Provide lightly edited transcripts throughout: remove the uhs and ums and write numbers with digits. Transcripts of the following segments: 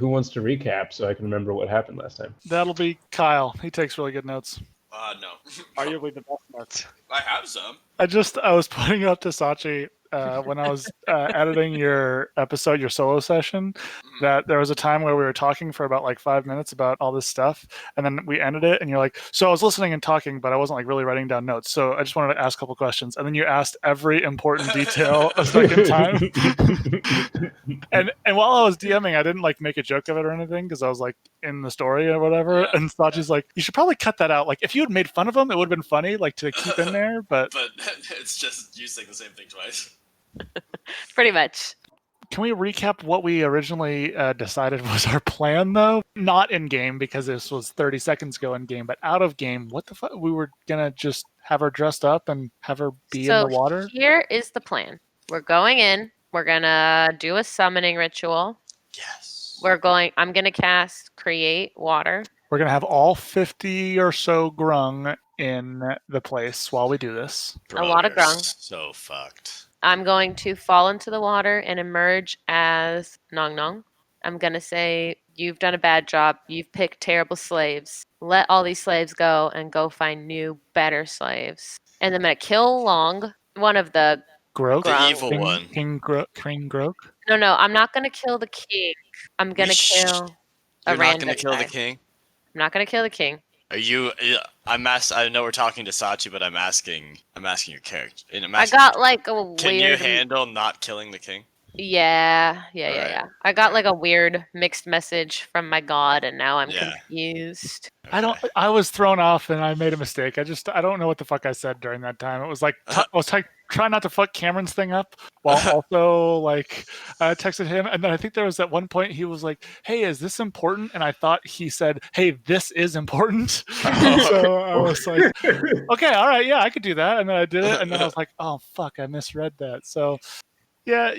Who wants to recap so I can remember what happened last time? That'll be Kyle. He takes really good notes. No. Arguably the best notes. I have some. I was putting up to Sachi when I was editing your episode, your solo session, that there was a time where we were talking for about like 5 minutes about all this stuff, and then we ended it, and you're like, so I was listening and talking, but I wasn't like really writing down notes, so I just wanted to ask a couple questions, and then you asked every important detail a second time. and while I was DMing, I didn't like make a joke of it or anything because I was like in the story or whatever. Yeah. And Sachi's like, you should probably cut that out. Like if you had made fun of him, it would have been funny, like to keep in there. But it's just you saying the same thing twice. Pretty much. Can we recap what we originally decided was our plan, though? Not in game because this was 30 seconds ago in game, but out of game. What the fuck? We were gonna just have her dressed up and have her be in the water. Here is the plan. We're going in. We're gonna do a summoning ritual. Yes. I'm gonna cast Create Water. We're gonna have all 50 or so grung in the place while we do this. Bro, a lot of grung. So fucked. I'm going to fall into the water and emerge as Nong Nong. I'm gonna say, you've done a bad job. You've picked terrible slaves. Let all these slaves go and go find new, better slaves. And I'm gonna kill Long, one of the Grok? The evil one. King Grok? No, I'm not gonna kill the king. I'm gonna kill a You're not random gonna kill guy. the king? I'm not gonna kill the king. Are you? I know we're talking to Sachi, but I'm asking your character. I got like a weird. Can you handle not killing the king? Yeah. Right. I got like a weird mixed message from my god, and now I'm confused. Okay. I was thrown off and I made a mistake. I don't know what the fuck I said during that time. It was like, I was like, trying not to fuck Cameron's thing up while also like texted him. And then I think there was at one point he was like, hey, is this important? And I thought he said, hey, this is important. So I was like, okay, all right, yeah, I could do that. And then I did it. And then I was like, oh, fuck, I misread that. So yeah,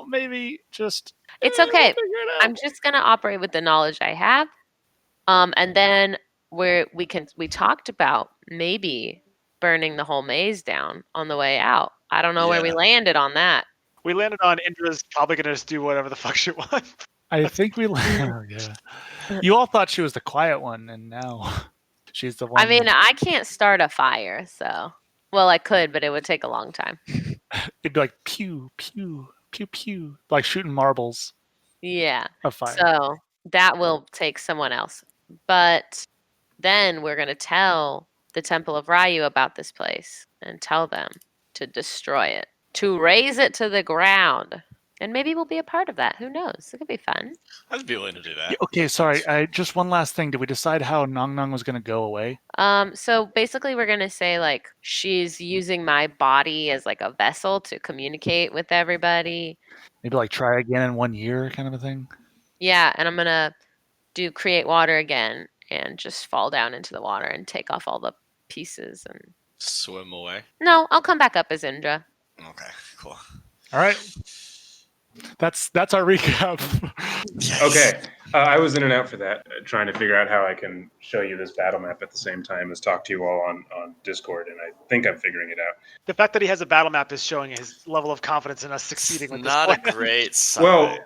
maybe just... It's okay. I'm just going to operate with the knowledge I have. And then we talked about maybe burning the whole maze down on the way out. I don't know where we landed on that. We landed on Indra's probably going to just do whatever the fuck she wants. I think we yeah. You all thought she was the quiet one, and now she's the one. I mean, I can't start a fire, so... Well, I could, but it would take a long time. It'd be like pew, pew, pew, pew, like shooting marbles. Yeah. Of fire. So that will take someone else. But then we're going to tell the Temple of Ryu about this place and tell them to destroy it, to raise it to the ground. And maybe we'll be a part of that. Who knows? It could be fun. I'd be willing to do that. Okay, sorry. Just one last thing. Did we decide how Nong Nong was going to go away? So basically we're going to say like she's using my body as like a vessel to communicate with everybody. Maybe like try again in 1 year kind of a thing? Yeah, and I'm going to do Create Water again and just fall down into the water and take off all the pieces and swim away. No, I'll come back up as Indra. Okay, cool. All right. That's our recap. Yes. Okay, I was in and out for that, trying to figure out how I can show you this battle map at the same time as talk to you all on Discord, and I think I'm figuring it out. The fact that he has a battle map is showing his level of confidence in us succeeding with Not this a plan. great sign. Well,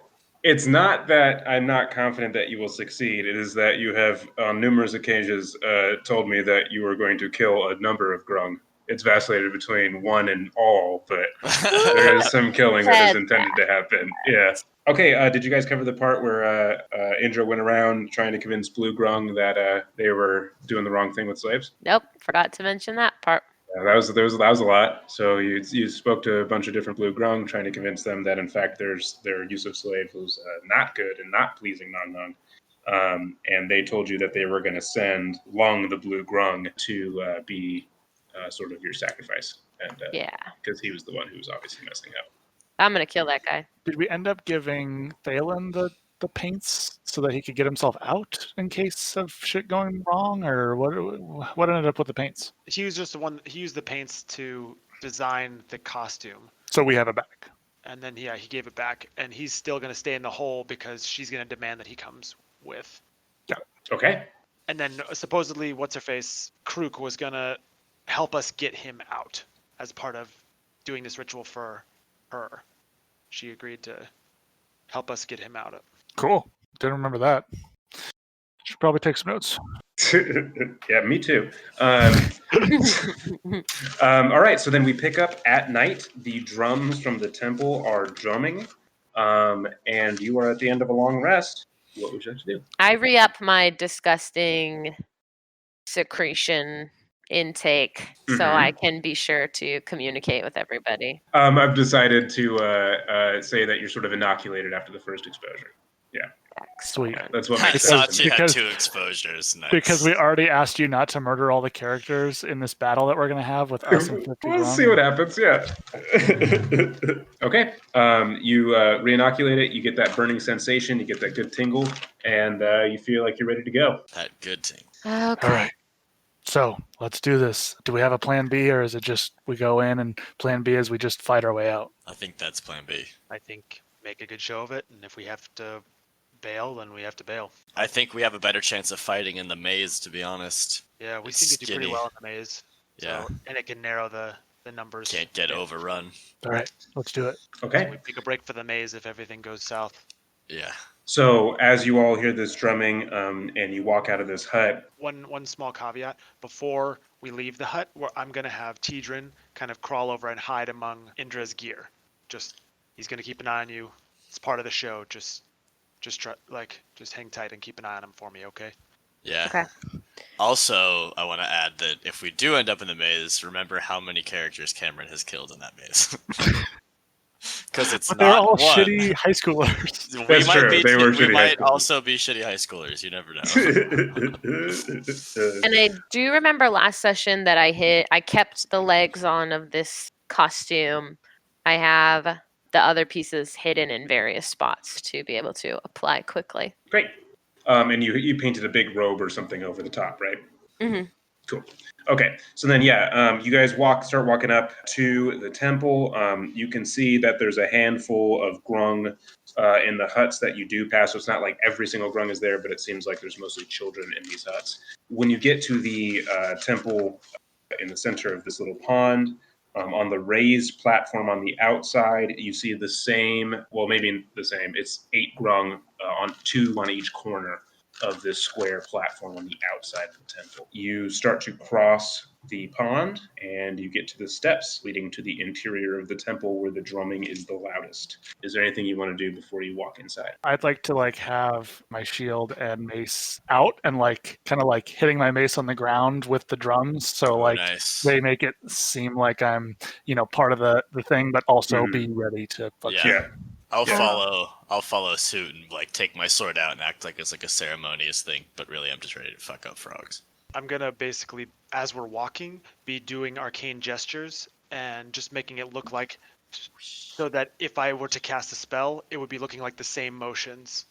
it's not that I'm not confident that you will succeed. It is that you have, on numerous occasions, told me that you were going to kill a number of grung. It's vacillated between one and all, but there is some killing that is intended to happen. Yeah. Okay, did you guys cover the part where Indra went around trying to convince Blue Grung that they were doing the wrong thing with slaves? Nope, forgot to mention that part. That was a lot. So you spoke to a bunch of different Blue Grung, trying to convince them that in fact their use of slave was not good and not pleasing Nong Nong. And they told you that they were going to send Lung the Blue Grung to be sort of your sacrifice, and because he was the one who was obviously messing up. I'm gonna kill that guy. Did we end up giving Thalen the paints so that he could get himself out in case of shit going wrong, or what ended up with the paints? He was just the one. He used the paints to design the costume. So we have it back. And then he gave it back, and he's still gonna stay in the hole because she's gonna demand that he comes with. Got it. Okay. And then supposedly, what's her face, Krook was gonna help us get him out as part of doing this ritual for her. She agreed to help us get him out. Cool. Didn't remember that. Should probably take some notes. Yeah, me too. All right, so then we pick up at night. The drums from the temple are drumming, and you are at the end of a long rest. What would you like to do? I re-up my disgusting secretion intake so I can be sure to communicate with everybody. I've decided to say that you're sort of inoculated after the first exposure. Sweet. Excellent. That's what makes sense to Sachi me. had Because- 2 exposures. Nice. Because we already asked you not to murder all the characters in this battle that we're going to have with us and 50 We'll Grung. see what happens. Yeah. Okay. You re-inoculate it. You get that burning sensation. You get that good tingle, and you feel like you're ready to go. That good thing. Okay. All right. So let's do this. Do we have a plan B, or is it just we go in and plan B is we just fight our way out? I think that's plan B. I think make a good show of it, and if we have to bail, then we have to bail. I think we have a better chance of fighting in the maze, to be honest. Yeah, we It's seem to do pretty skinny. well in the maze. Yeah. So, and it can narrow the numbers. Can't get overrun. All right. Let's do it. Okay. We take a break for the maze if everything goes south. Yeah. So as you all hear this drumming, and you walk out of this hut, One small caveat: before we leave the hut, I'm gonna have Tidrin kind of crawl over and hide among Indra's gear. Just he's gonna keep an eye on you. It's part of the show. Just hang tight and keep an eye on him for me, okay? Yeah. Okay. Also, I want to add that if we do end up in the maze, remember how many characters Cameron has killed in that maze. Because it's But not they're all one. shitty high schoolers. We That's might true. be. They were We shitty high might schoolers. also be shitty high schoolers. You never know. And I do remember last session that I kept the legs on of this costume. I have the other pieces hidden in various spots to be able to apply quickly. Great. And you painted a big robe or something over the top, right? Mhm. Cool. Okay. So then, you guys start walking up to the temple. You can see that there's a handful of grung in the huts that you do pass. So it's not like every single grung is there, but it seems like there's mostly children in these huts. When you get to the temple in the center of this little pond, on the raised platform on the outside, you see the same, well, maybe the same. It's 8 grung on 2 on each corner of this square platform on the outside of the temple. You start to cross the pond, and you get to the steps leading to the interior of the temple where the drumming is the loudest. Is there anything you want to do before you walk inside? I'd like to have my shield and mace out and kind of hitting my mace on the ground with the drums. So Nice. they make it seem like I'm, part of the thing, but also Mhm. be ready to fuck Yeah. shit. Yeah. I'll Yeah. follow suit and take my sword out and act like it's a ceremonious thing, but really I'm just ready to fuck up frogs. I'm gonna basically, as we're walking, be doing arcane gestures and just making it look like, so that if I were to cast a spell, it would be looking like the same motions,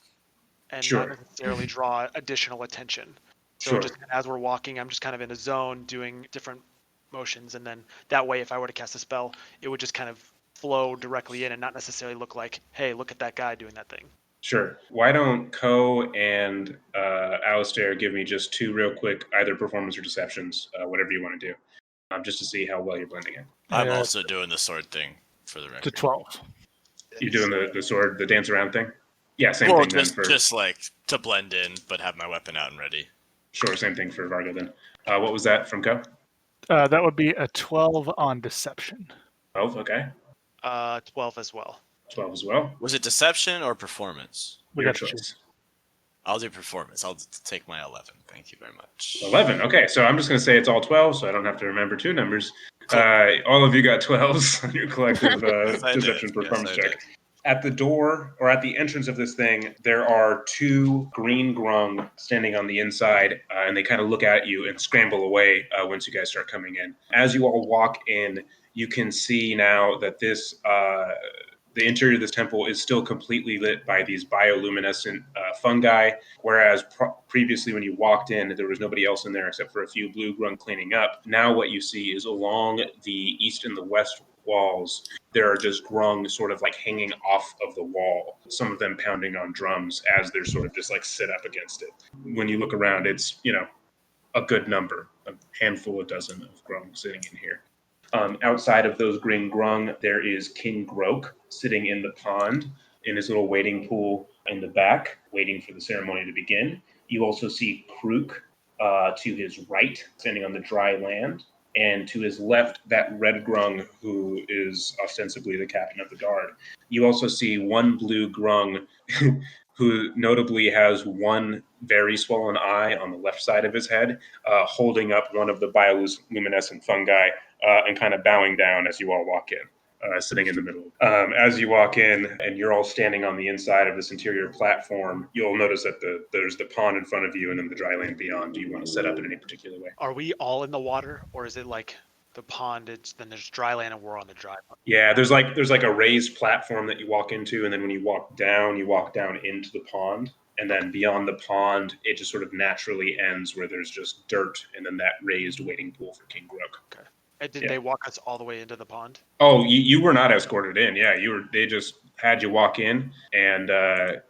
and Sure. not necessarily draw additional attention. So Sure. just as we're walking, I'm just kind of in a zone doing different motions, and then that way, if I were to cast a spell, it would just kind of flow directly in and not necessarily look like, hey, look at that guy doing that thing. Sure. Why don't Ko and Alistair give me just 2 real quick, either performance or deceptions, whatever you want to do, just to see how well you're blending in. I'm Yeah. also doing the sword thing for the To record. 12. You're doing the sword, the dance around thing? Yeah, same Well, thing then for... just to blend in, but have my weapon out and ready. Sure, same thing for Vargo then. What was that from Ko? That would be a 12 on deception. 12, okay. 12 as well. 12 as well. Was it deception or performance? We Your got to choose. choice. I'll do performance. I'll take my 11. Thank you very much. 11. Okay, so I'm just going to say it's all 12, so I don't have to remember 2 numbers. Cool. All of you got 12s on your collective Yes, I did. deception performance Yes, I check. At the door, or at the entrance of this thing, there are 2 green grung standing on the inside, and they kind of look at you and scramble away once you guys start coming in. As you all walk in, you can see now that this... the interior of this temple is still completely lit by these bioluminescent fungi, whereas previously when you walked in, there was nobody else in there except for a few blue grung cleaning up. Now what you see is along the east and the west walls, there are just grung sort of hanging off of the wall, some of them pounding on drums as they're sort of just sit up against it. When you look around, it's, a good number, a handful, a dozen of grung sitting in here. Outside of those green grung, there is King Grok sitting in the pond in his little wading pool, in the back, waiting for the ceremony to begin. You also see Krook to his right, standing on the dry land. And to his left, that red grung who is ostensibly the captain of the guard. You also see one blue grung who notably has one very swollen eye on the left side of his head, holding up one of the bioluminescent fungi and kind of bowing down as you all walk in. Sitting in the middle. As you walk in and you're all standing on the inside of this interior platform, you'll notice that there's the pond in front of you and then the dry land beyond. Do you want to set up in any particular way? Are we all in the water, or is it like the pond? Then there's dry land, and we're on the dry land. Yeah, there's like a raised platform that you walk into, and then when you walk down into the pond, and then beyond the pond, it just sort of naturally ends where there's just dirt, and then that raised waiting pool for King Grook. Okay. And did they walk us all the way into the pond? Oh, you were not escorted in. Yeah, you were. They just had you walk in, and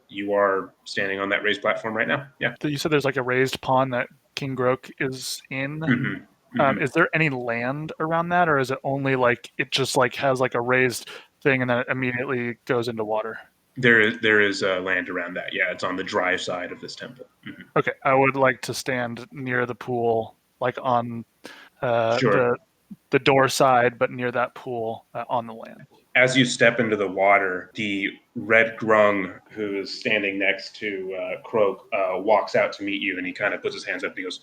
you are standing on that raised platform right now. Yeah. You said there's like a raised pond that King Grook is in. Mm-hmm. Is there any land around that, or is it only like it just like has like a raised thing and then it immediately goes into water? There is land around that. Yeah, it's on the dry side of this temple. Mm-hmm. Okay, I would like to stand near the pool, like on Sure. the door side, but near that pool on the land. As you step into the water, the red grung who is standing next to Croak walks out to meet you, and he kind of puts his hands up and he goes,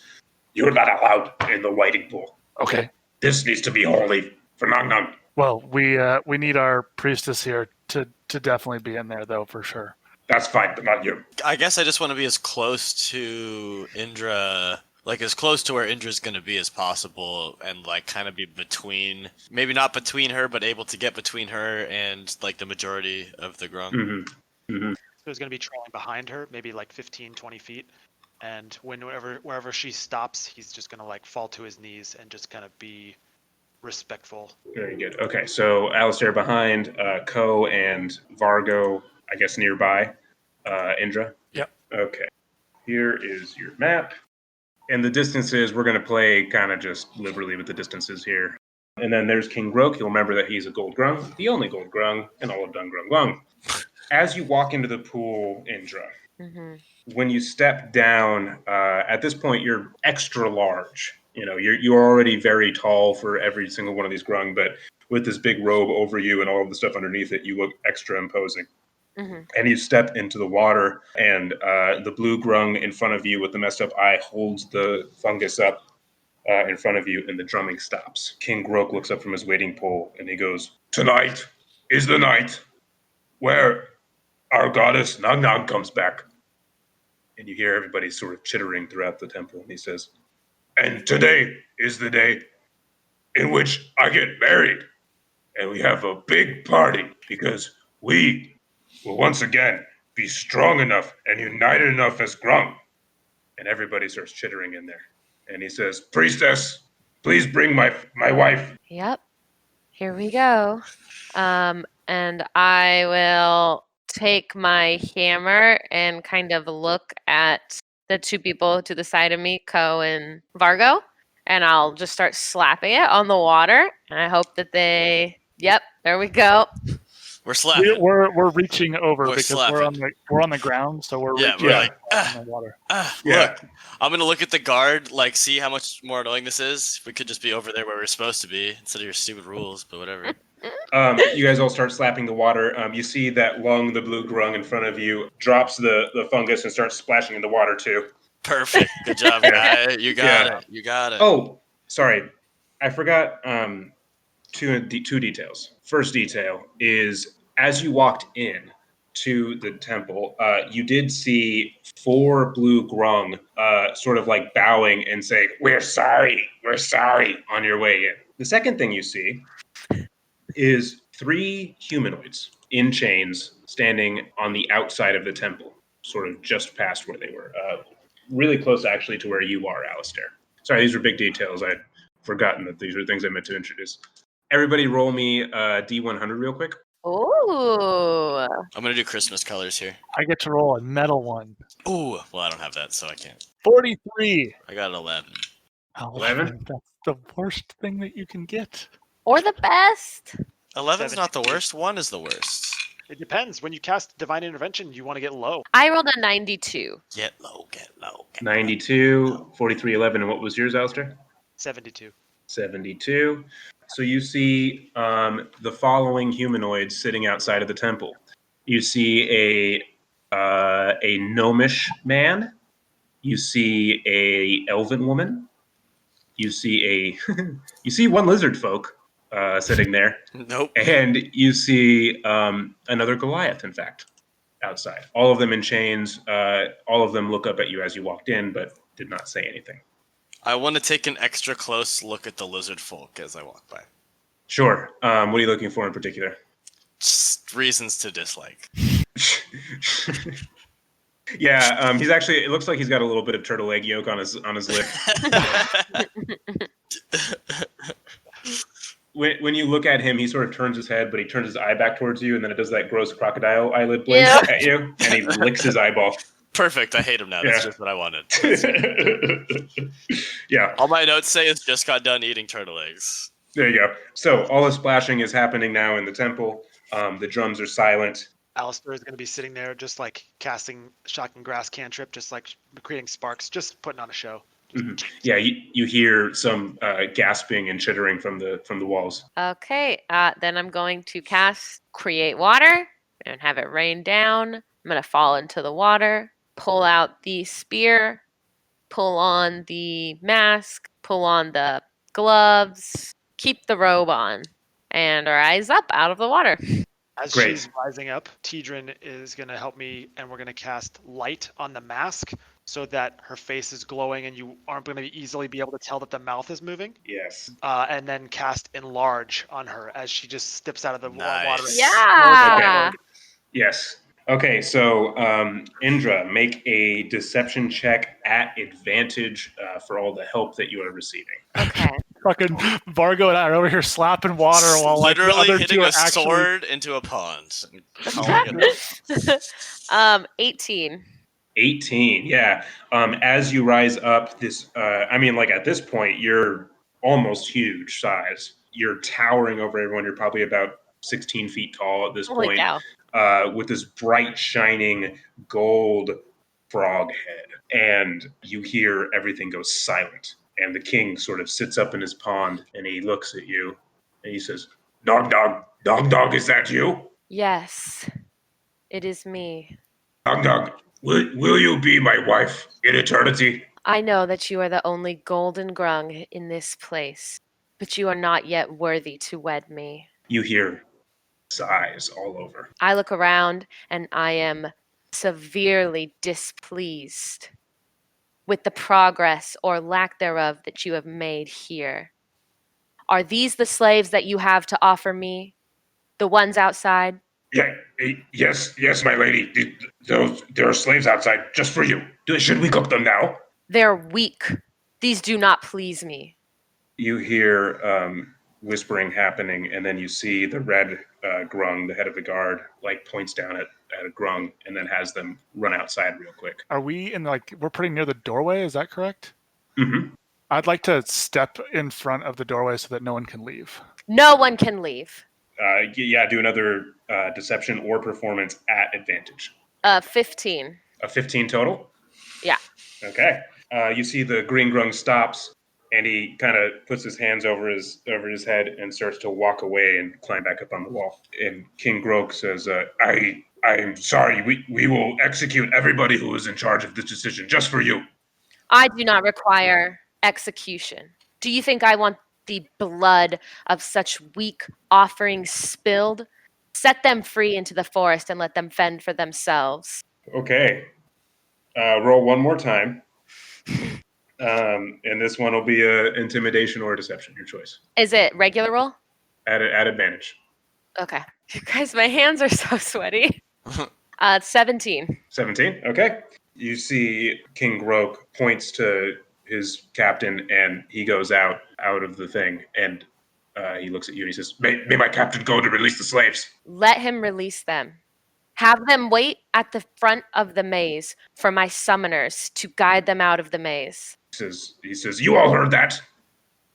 "You're not allowed in the wading pool. Okay. This needs to be holy for Nung Nung." Well, we need our priestess here to definitely be in there, though, for sure. That's fine, but not you. I guess I just want to be as close to Indra, like as close to where Indra's going to be as possible, and like kind of be between, maybe not between her, but able to get between her and like the majority of the grung. Mm-hmm. Mm-hmm. So he's going to be trailing behind her, maybe like 15, 20 feet. And wherever she stops, he's just going to like fall to his knees and just kind of be respectful. Very good. Okay, so Alistair behind, Ko and Vargo, I guess nearby. Indra? Yep. Okay. Here is your map. And the distances, we're going to play kind of just liberally with the distances here. And then there's King Grook. You'll remember that he's a gold grung, the only gold grung in all of Dung Grung Lung. As you walk into the pool, Indra, when you step down, at this point, you're extra large. You know, you're already very tall for every single one of these grung, but with this big robe over you and all of the stuff underneath it, you look extra imposing. And you step into the water, and the blue grung in front of you with the messed up eye holds the fungus up in front of you, and the drumming stops. King Grook looks up from his waiting pole, and he goes, "Tonight is the night where our goddess Nung Nung comes back." And you hear everybody sort of chittering throughout the temple, and he says, "And today is the day in which I get married, and we have a big party because we will once again be strong enough and united enough as grung." And everybody starts chittering in there. And he says, "Priestess, please bring my wife." Yep. Here we go. And I will take my hammer and kind of look at the two people to the side of me, Ko and Vargo, and I'll just start slapping it on the water. And I hope that yep, there we go. We're slapping. We're reaching over We're because slapping. we're on the ground, so we're Yeah, reaching we're like, in the water. Look, I'm gonna look at the guard, like see how much more annoying this is. We could just be over there where we're supposed to be instead of your stupid rules, but whatever. You guys all start slapping the water. You see that Lung, the blue grung in front of you, drops the fungus and starts splashing in the water too. Perfect. Good job, guy. You got it. You got it. Oh, sorry. I forgot two details. First detail is as you walked in to the temple, you did see 4 blue grung sort of like bowing and saying, we're sorry on your way in. The second thing you see is 3 humanoids in chains standing on the outside of the temple, sort of just past where they were, really close actually to where you are, Alistair. Sorry, these were big details. I'd forgotten that these were things I meant to introduce. Everybody roll me D100 real quick. Ooh. I'm going to do Christmas colors here. I get to roll a metal one. Ooh, well, I don't have that, so I can't. 43. I got an 11. 11? That's the worst thing that you can get. Or the best. 11's not the worst. 1 is the worst. It depends. When you cast Divine Intervention, you want to get low. I rolled a 92. Get low, get low. Get 92, 4311, and what was yours, Alistair? 72. 72. So you see the following humanoids sitting outside of the temple. You see a gnomish man. You see a elven woman. You see you see one lizard folk sitting there, Nope. and you see another Goliath, in fact, outside. All of them in chains. All of them look up at you as you walked in, but did not say anything. I want to take an extra close look at the lizard folk as I walk by. Sure. What are you looking for in particular? Just reasons to dislike. Yeah, he's actually. It looks like he's got a little bit of turtle egg yolk on his lip. When you look at him, he sort of turns his head, but he turns his eye back towards you, and then it does that gross crocodile eyelid blink Yeah. at you, and he licks his eyeball. Perfect. I hate him now. That's Yeah. just what I wanted. Yeah, All my notes say is just got done eating turtle eggs. there you go. So all the splashing is happening now in the temple. The drums are silent. Alistair is going to be sitting there just like casting Shocking Grass cantrip, just like creating sparks, just putting on a show. Mhm. Yeah, you hear some gasping and chittering from the walls. Okay, then I'm going to cast Create Water and have it rain down. I'm going to fall into the water, pull out the spear, pull on the mask, pull on the gloves, keep the robe on, and rise up out of the water. As Great. she's rising up, Tidrin is going to help me, and we're going to cast light on the mask so that her face is glowing and you aren't going to easily be able to tell that the mouth is moving. Yes. And then cast enlarge on her as she just steps out of the Nice. water. and Yeah. Okay. Yes. Okay, so Indra, make a deception check at advantage for all the help that you are receiving. Okay. Fucking Vargo and I are over here slapping water while like the Literally other hitting two a are actually. sword into a pond. And calling it 18. 18, yeah. As you rise up, this, like at this point, you're almost huge size. You're towering over everyone. You're probably about 16 feet tall at this Holy point, cow. with this bright, shining gold frog head. And you hear everything go silent. And the king sort of sits up in his pond and he looks at you and he says, Dog, is that you? Yes, it is me. Dog, will you be my wife in eternity? I know that you are the only golden grung in this place, but you are not yet worthy to wed me. You hear sighs all over. I look around and I am severely displeased with the progress or lack thereof that you have made here. Are these the slaves that you have to offer me? The ones outside? Yeah, yes, my lady. There are slaves outside just for you. Should we cook them now? They're weak. These do not please me. You hear whispering happening, and then you see the red grung, the head of the guard, like points down at a grung, and then has them run outside real quick. Are we in we're pretty near the doorway? Is that correct? Mm-hmm. I'd like to step in front of the doorway so that no one can leave. No one can leave. Do another deception or performance at advantage. 15. A 15 total? Yeah. Okay. You see the green grung stops, and he kind of puts his hands over his head and starts to walk away and climb back up on the wall. And King Grok says, I'm sorry, we will execute everybody who is in charge of this decision just for you. I do not require execution. Do you think I want the blood of such weak offerings spilled? Set them free into the forest and let them fend for themselves. Okay. Roll one more time. And this one will be a intimidation or a deception, your choice. Is it regular roll? At advantage. Okay. Guys, my hands are so sweaty. 17. 17, okay. You see King Grok points to his captain, and he goes out of the thing, and he looks at you and he says, may my captain go to release the slaves. Let him release them. Have them wait at the front of the maze for my summoners to guide them out of the maze. He says, you all heard that?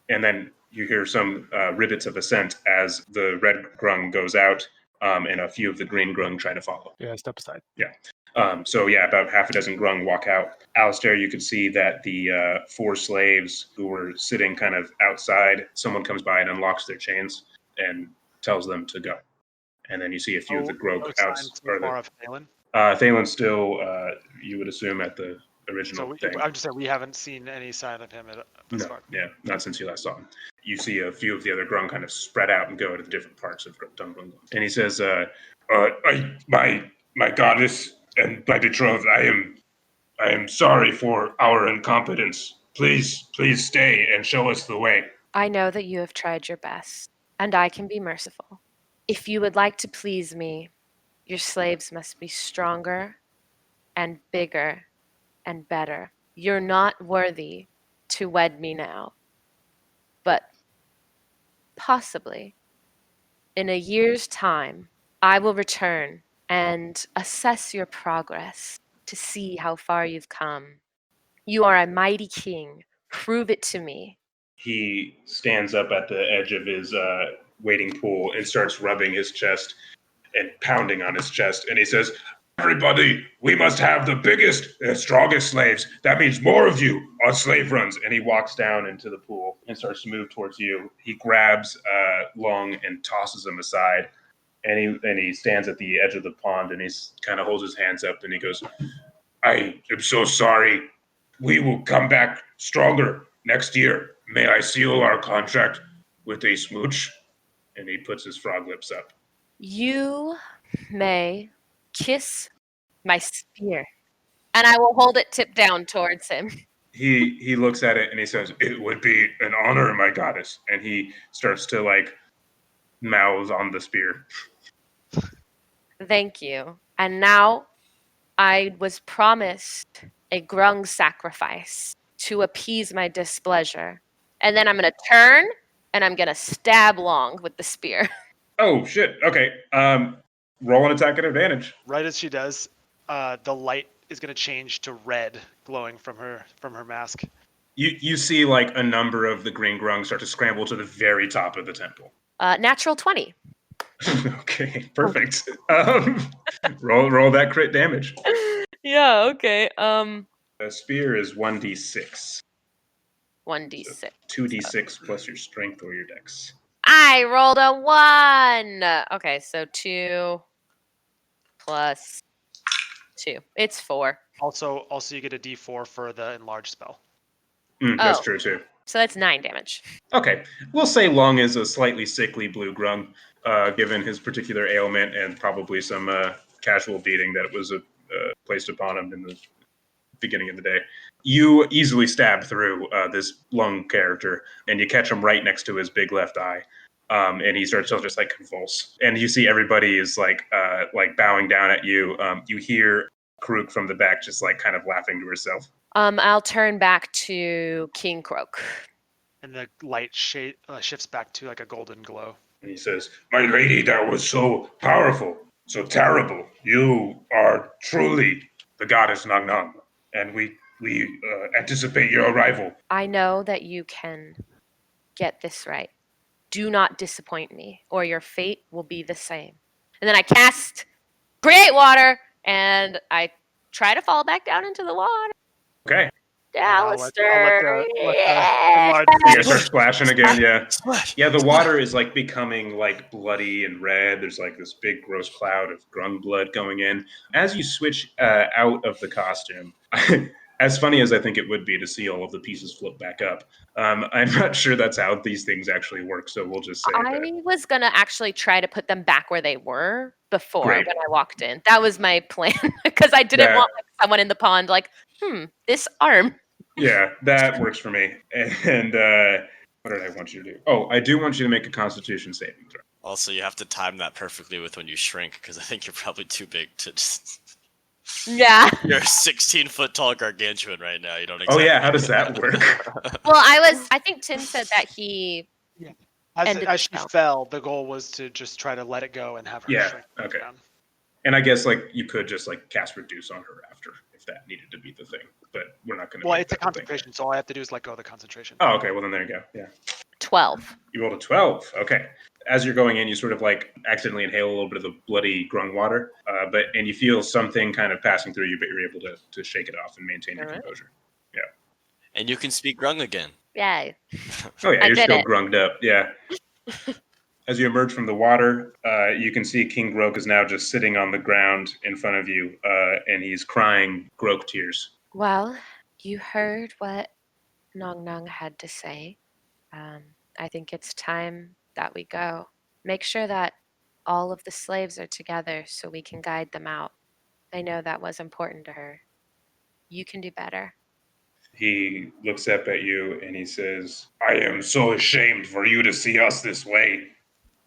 And then you hear some ribbits of Ascent as the red grung goes out, and a few of the green grung try to follow. Yeah, step aside. About half a dozen grung walk out. Alistair, you could see that the 4 slaves who were sitting kind of outside, someone comes by and unlocks their chains and tells them to go. And then you see a few of the grog no outs. signs so far of Thalen. Thalen's still, you would assume, at the original thing. I'm just saying we haven't seen any sign of him this far. Yeah, not since you last saw him. You see a few of the other grung kind of spread out and go to the different parts of Dung Grung Lung. And he says, my goddess and my betrothed, I am sorry for our incompetence. Please stay and show us the way. I know that you have tried your best, and I can be merciful. If you would like to please me, your slaves must be stronger and bigger and better. You're not worthy to wed me now, but possibly in a year's time, I will return and assess your progress to see how far you've come. You are a mighty king. Prove it to me. He stands up at the edge of his waiting pool and starts rubbing his chest and pounding on his chest. And he says, everybody, we must have the biggest and strongest slaves. That means more of you on slave runs. And he walks down into the pool and starts to move towards you. He grabs Lung and tosses him aside. And he stands at the edge of the pond and he kind of holds his hands up and he goes, I am so sorry. We will come back stronger next year. May I seal our contract with a smooch? And he puts his frog lips up. You may kiss my spear, and I will hold it tipped down towards him. He looks at it and he says, it would be an honor, my goddess. And he starts to mouth on the spear. Thank you. And now I was promised a grung sacrifice to appease my displeasure. And then I'm going to turn and I'm going to stab Long with the spear. Oh, shit. Okay. Roll an attack at advantage. Right as she does, the light is going to change to red, glowing from her mask. You see a number of the green grung start to scramble to the very top of the temple. Natural 20. Okay, perfect. Roll that crit damage. Yeah, okay. The spear is 1d6. 1d6. So 2d6 plus your strength or your dex. I rolled a 1. Okay, so 2 plus 2. It's 4. Also, you get a D4 for the enlarged spell. That's true too. So that's 9 damage. Okay, we'll say Lung is a slightly sickly blue grung, given his particular ailment and probably some casual beating that was placed upon him in the beginning of the day. You easily stab through this Lung character, and you catch him right next to his big left eye, and he starts to just convulse. And you see everybody is bowing down at you. You hear Karuk from the back just kind of laughing to herself. I'll turn back to King Croak. And the light shifts back to a golden glow. And he says, my lady, that was so powerful, so terrible. You are truly the goddess Nang Nang, and we anticipate your arrival. I know that you can get this right. Do not disappoint me, or your fate will be the same. And then I cast Create Water, and I try to fall back down into the water. Okay. Alistair. You start splashing again, yeah. Splash. Yeah, the water is becoming bloody and red. There's this big gross cloud of grung blood going in. As you switch out of the costume, as funny as I think it would be to see all of the pieces float back up, I'm not sure that's how these things actually work, so we'll just say I that. was going to actually try to put them back where they were before Great. when I walked in. That was my plan, because I didn't want someone in the pond this arm. Yeah, that works for me. And what did I want you to do? Oh, I do want you to make a Constitution saving throw. Also, you have to time that perfectly with when you shrink, because I think you're probably too big to just... Yeah. You're a 16-foot tall gargantuan right now. You don't Oh yeah, how does that work? Well, I think Tim said that he... Yeah. As she fell, the goal was to just try to let it go and have her shrink okay. down. And I guess you could just cast reduce on her after if that needed to be the thing, but we're not going to. Well, it's a concentration, so all I have to do is let go of the concentration. Oh, okay. Well, then there you go. Yeah. 12. You rolled a 12. Okay. as you're going in, you sort of like accidentally inhale a little bit of the bloody grung water, and you feel something kind of passing through you, but you're able to shake it off and maintain your Alright. composure. And you can speak Grung again. Yay. Oh yeah, I you're did still it. grunged up. Yeah. As you emerge from the water, you can see King Grok is now just sitting on the ground in front of you, and he's crying Grok tears. Well, you heard what Nong Nong had to say. I think it's time that we go. Make sure that all of the slaves are together so we can guide them out. I know that was important to her. You can do better. He looks up at you and he says, I am so ashamed for you to see us this way.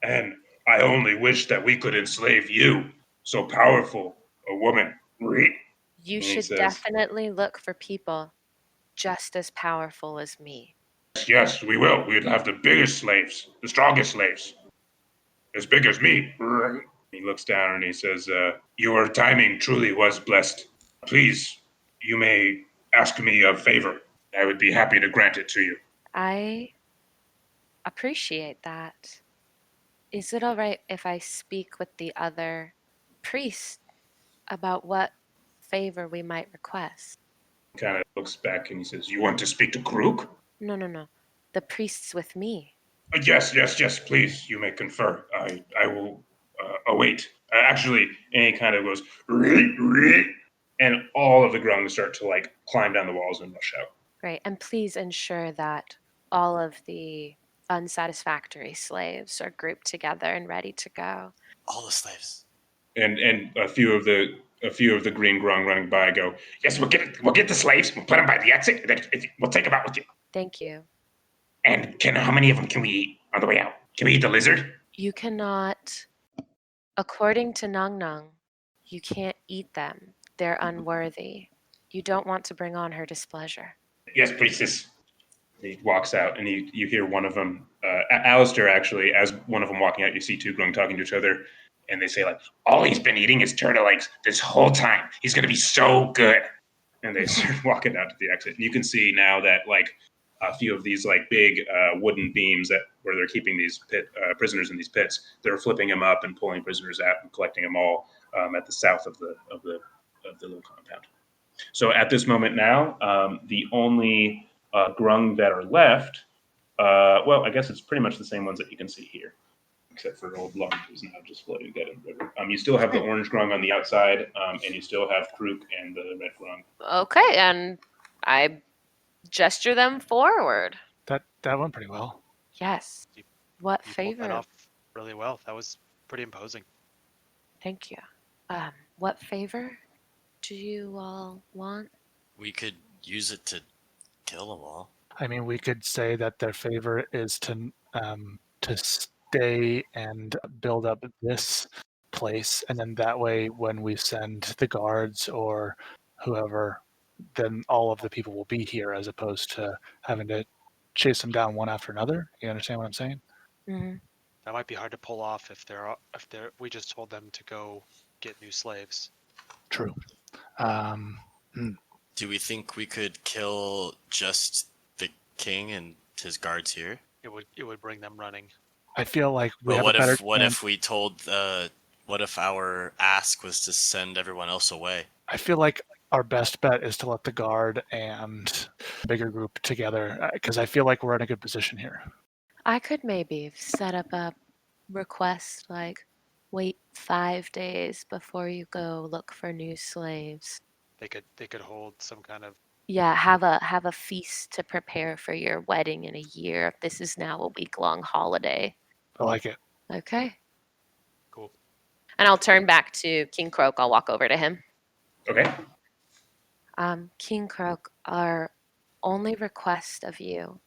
And I only wish that we could enslave you, so powerful a woman. You he should says- definitely look for people just as powerful as me. Yes, we will. We'd have the biggest slaves, the strongest slaves. As big as me. He looks down and he says, your timing truly was blessed. Please, you may ask me a favor. I would be happy to grant it to you. I appreciate that. Is it all right if I speak with the other priests about what favor we might request? Kind of looks back and he says, you want to speak to Kruk? No. The priests with me. Yes, please. You may confer. I will await. Actually, and he kind of goes, and all of the grungs start to like climb down the walls and rush out. Great. And please ensure that all of the unsatisfactory slaves are grouped together and ready to go. All the slaves. And a few of the green grung running by go, yes, we'll get the slaves. We'll put them by the exit. And then we'll take them out with you. Thank you. And how many of them can we eat on the way out? Can we eat the lizard? You cannot, according to Nung Nung, you can't eat them. They're unworthy. You don't want to bring on her displeasure. Yes, priestess. He walks out, and you hear one of them, Alistair, actually, as one of them walking out, you see two grung talking to each other, and they say, like, all he's been eating is turtle eggs this whole time. He's going to be so good. And they start walking out to the exit. And you can see now that, like, a few of these, like, big wooden beams where they're keeping these prisoners in these pits, they're flipping them up and pulling prisoners out and collecting them all at the south of the little compound. So at this moment now, the only grung that are left, well, I guess it's pretty much the same ones that you can see here, except for Old Lung, who's now just floating dead in the river. You still have the orange grung on the outside, and you still have Kruk and the red grung. Okay, and I gesture them forward. That went pretty well. Yes. What You pulled that favor? off really well. That was pretty imposing. Thank you. What favor do you all want? We could use it to kill them all. I mean, we could say that their favor is to stay and build up this place, and then that way, when we send the guards or whoever, then all of the people will be here, as opposed to having to chase them down one after another. You understand what I'm saying? Mm-hmm. That might be hard to pull off if we just told them to go get new slaves. True. Do we think we could kill just the king and his guards here? It would bring them running. I feel like we But have what a better if chance. if we told what if our ask was to send everyone else away? I feel like our best bet is to let the guard and bigger group together, because I feel like we're in a good position here. I could maybe set up a request like wait 5 days before you go look for new slaves. They could hold some kind of Yeah, have a feast to prepare for your wedding in a year. This is now a week-long holiday. I like it. Okay. cool. And I'll turn back to King Croak. I'll walk over to him. Okay. King Croak, our only request of you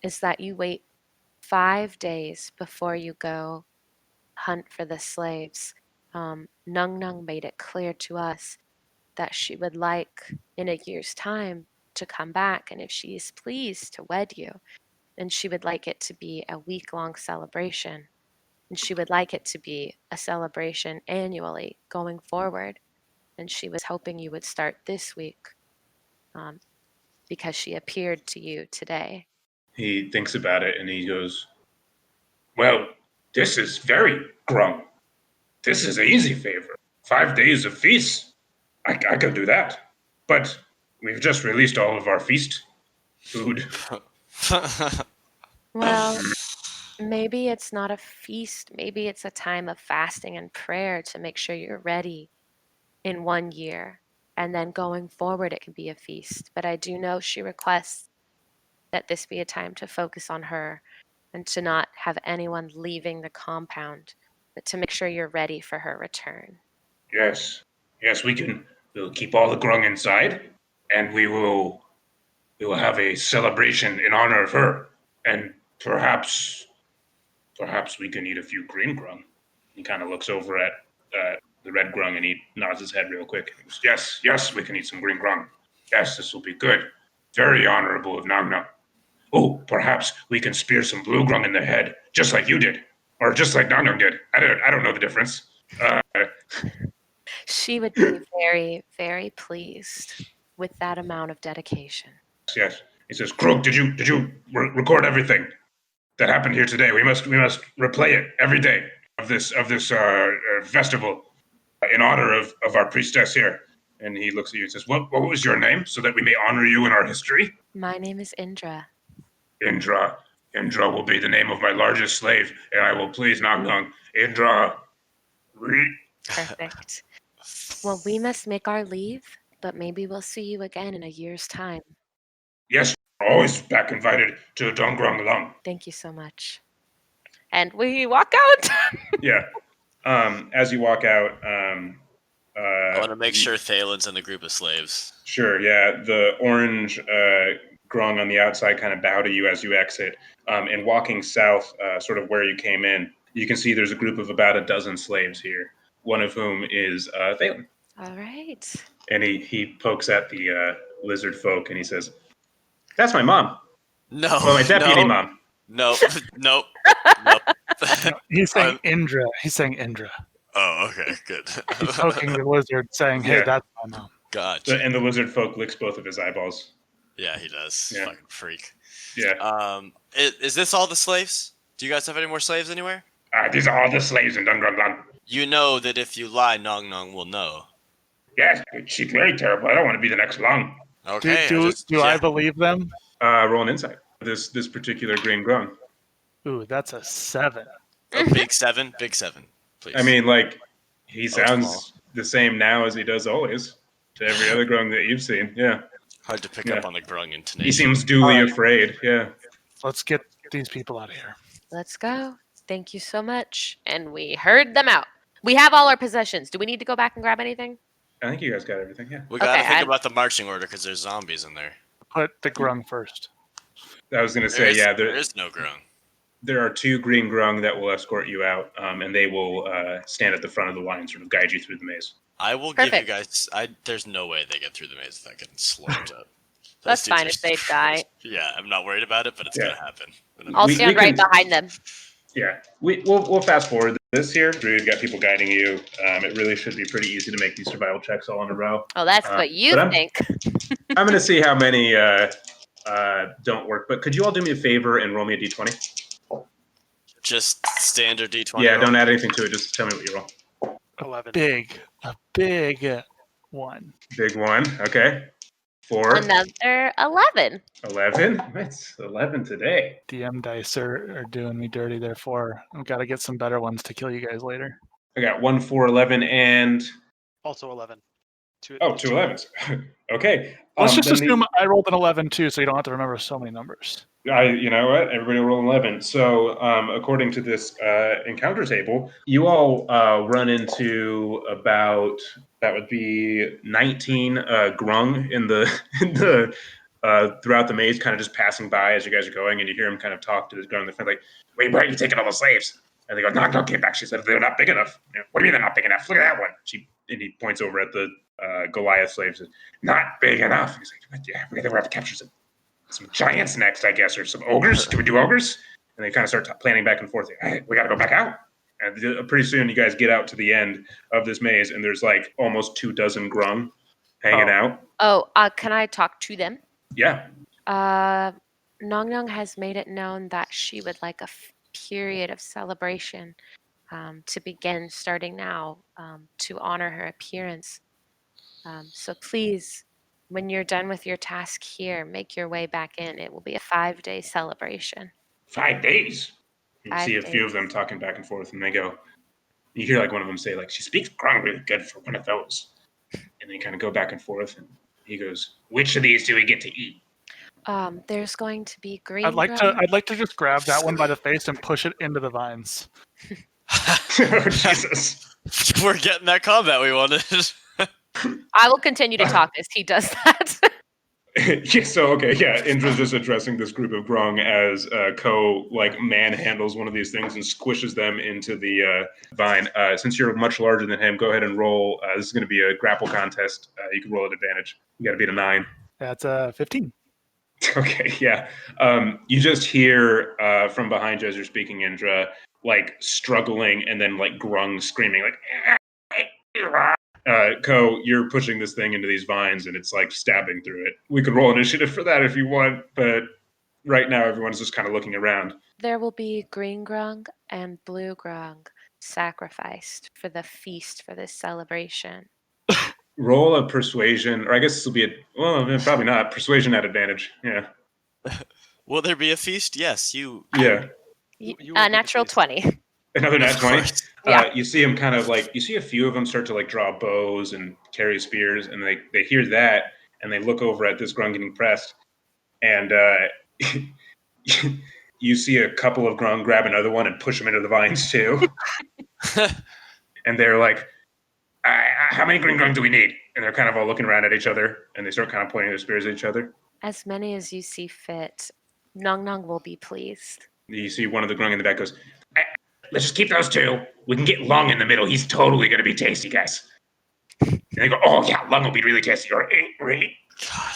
is that you wait 5 days before you go hunt for the slaves. Nung Nung made it clear to us that she would like, in a year's time, to come back, and if she is pleased, to wed you. And she would like it to be a week-long celebration. And she would like it to be a celebration annually going forward. And she was hoping you would start this week because she appeared to you today. He thinks about it and he goes, well, This is very Grung. This is an easy favor. 5 days of feast. I can do that. But we've just released all of our feast food. Well, maybe it's not a feast. Maybe it's a time of fasting and prayer to make sure you're ready in 1 year. And then going forward, it can be a feast. But I do know she requests that this be a time to focus on her and to not have anyone leaving the compound, but to make sure you're ready for her return. Yes. Yes, we'll keep all the Grung inside, and we will have a celebration in honor of her. And perhaps we can eat a few green Grung. He kind of looks over at the red Grung and he nods his head real quick. He goes, yes, we can eat some green Grung. Yes, this will be good. Very honorable of Nang Nang. Oh, perhaps we can spear some blue Grung in the head, just like you did. Or just like Nang Nang did. I don't know the difference. She would be very, very pleased with that amount of dedication. Yes. He says, Krug, did you record everything that happened here today? We must replay it every day of this festival in honor of our priestess here. And he looks at you and says, what was your name, so that we may honor you in our history? My name is Indra. Indra. Indra will be the name of my largest slave, and I will please Nang Nang. Indra. Perfect. Well, we must make our leave, but maybe we'll see you again in a year's time. Yes, you're always back invited to Dung Grung Lung. Thank you so much. And we walk out. Yeah. As you walk out, I want to make sure Thalen's in the group of slaves. Sure, yeah. The orange grung on the outside kind of bow to you as you exit. And walking south, sort of where you came in, you can see there's a group of about a dozen slaves here, one of whom is Thalen. All right. And he pokes at the lizard folk and he says, that's my mom. No. Well, my deputy mom. Nope. No, he's saying Indra. He's saying Indra. Oh, okay, good. He's poking the lizard, saying, "Hey, Yeah. that's my mom." Gotcha. And the lizard folk licks both of his eyeballs. Yeah, he does. Yeah. Fucking freak. Yeah. Is this all the slaves? Do you guys have any more slaves anywhere? These are all the slaves in Dung Grung Lung. You know that if you lie, Nong Nong will know. Yes, she's very terrible. I don't want to be the next Lung. Okay. Do I believe them? Roll an insight. This particular green grung. Ooh, that's a 7. A big 7? Big 7, please. I mean, like, he small. sounds the same now as he does always to every other grung that you've seen. Yeah. Hard to pick up on the grung intonation. He seems duly All right. afraid. Yeah. Let's get these people out of here. Let's go. Thank you so much. And we heard them out. We have all our possessions. Do we need to go back and grab anything? I think you guys got everything. Yeah. We gotta Okay, think about the marching order because there's zombies in there. Put the grung first. I was gonna say, There is no grung. there are 2 green grung that will escort you out, and they will stand at the front of the line, sort of guide you through the maze. I will give you Perfect. guys. There's no way they get through the maze without getting slurped up. That's Those dudes fine are if they die. Yeah, I'm not worried about it, but it's Yeah. gonna happen. I'll We stand can- right behind them. Yeah, we'll fast forward this here. We've got people guiding you. It really should be pretty easy to make these survival checks all in a row. Oh, that's what you but I'm- think. I'm gonna see how many don't work. But could you all do me a favor and roll me a d20? Just standard D20. Yeah, roll. don't add anything to it. Just tell me what you roll. 11. A big one. Big 1. Okay. 4. Another 11. 11. It's 11 today. DM dice are doing me dirty. Therefore, I've got to get some better ones to kill you guys later. I got 1, 4, 11, and Also 11. Two 11s. Okay. Let's just then assume I rolled an 11 too, so you don't have to remember so many numbers. You know what? Everybody will roll 11. So, according to this encounter table, you all run into about, that would be 19 grung in the throughout the maze, kind of just passing by as you guys are going, and you hear him kind of talk to this grung. They're like, "Wait, why are you taking all the slaves?" And they go, "No, came back." She said, "They're not big enough." What do you mean they're not big enough? Look at that one. And he points over at the Goliath slaves. Not big enough. He's like, "Yeah, we're gonna have to capture some giants next, I guess, or some ogres. Do we do ogres?" And they kind of start planning back and forth. Hey, we got to go back out. And pretty soon you guys get out to the end of this maze, and there's like almost 24 grung hanging out. Oh, can I talk to them? Yeah. Nong Nong has made it known that she would like a period of celebration to begin starting now to honor her appearance. So please, when you're done with your task here, make your way back in. It will be a 5-day celebration. 5 days. You 5 see a few of them days. talking back and forth, and they go. You hear like one of them say, like, she speaks Grung really good for one of those. And they kind of go back and forth, and he goes, "Which of these do we get to eat?" There's going to be green. I'd like to just grab that one by the face and push it into the vines. Oh, Jesus. We're getting that combat we wanted. I will continue to talk as he does that. Yeah, so okay, yeah, Indra's just addressing this group of Grung as Ko like manhandles one of these things and squishes them into the vine. Since you're much larger than him, go ahead and roll. This is going to be a grapple contest. You can roll at advantage. You got to beat a 9. That's 15. Okay, yeah. You just hear from behind you as you're speaking, Indra, like struggling and then like Grung screaming, like. Ko, you're pushing this thing into these vines and it's like stabbing through it. We could roll initiative for that if you want, but right now everyone's just kind of looking around. There will be green grung and blue grung sacrificed for the feast for this celebration. Roll a persuasion, or I guess this will be probably not. Persuasion at advantage. Yeah. Will there be a feast? Yes, you. Yeah. You will be Natural the feast. 20. Another nat Of 20. course. Yeah. You see them kind of like, you see a few of them start to like draw bows and carry spears, and they hear that, and they look over at this Grung getting pressed, and you see a couple of Grung grab another one and push them into the vines too. And they're like, how many green Grung do we need? And they're kind of all looking around at each other, and they start kind of pointing their spears at each other. As many as you see fit. Nung Nung will be pleased. You see one of the Grung in the back goes, let's just keep those 2. We can get Lung in the middle. He's totally going to be tasty, guys. And they go, oh, yeah, Lung will be really tasty. Right? God.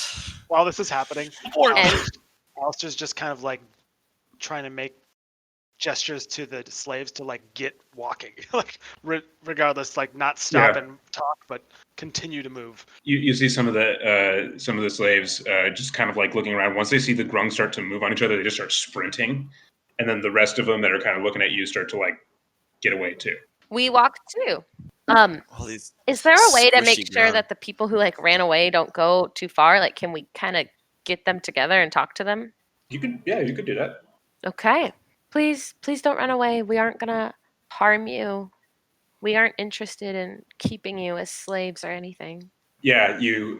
While this is happening, And Alistair's just kind of like trying to make gestures to the slaves to like get walking, like regardless, like not stop and talk, but continue to move. You see some of the slaves just kind of like looking around. Once they see the Grung start to move on each other, they just start sprinting. And then the rest of them that are kind of looking at you start to like get away too. we walk too. All these Is there a way to make squishy sure Grung. that the people who like ran away don't go too far? Like, can we kind of get them together and talk to them? You could do that. Okay. Please don't run away. We aren't gonna harm you. We aren't interested in keeping you as slaves or anything. Yeah, you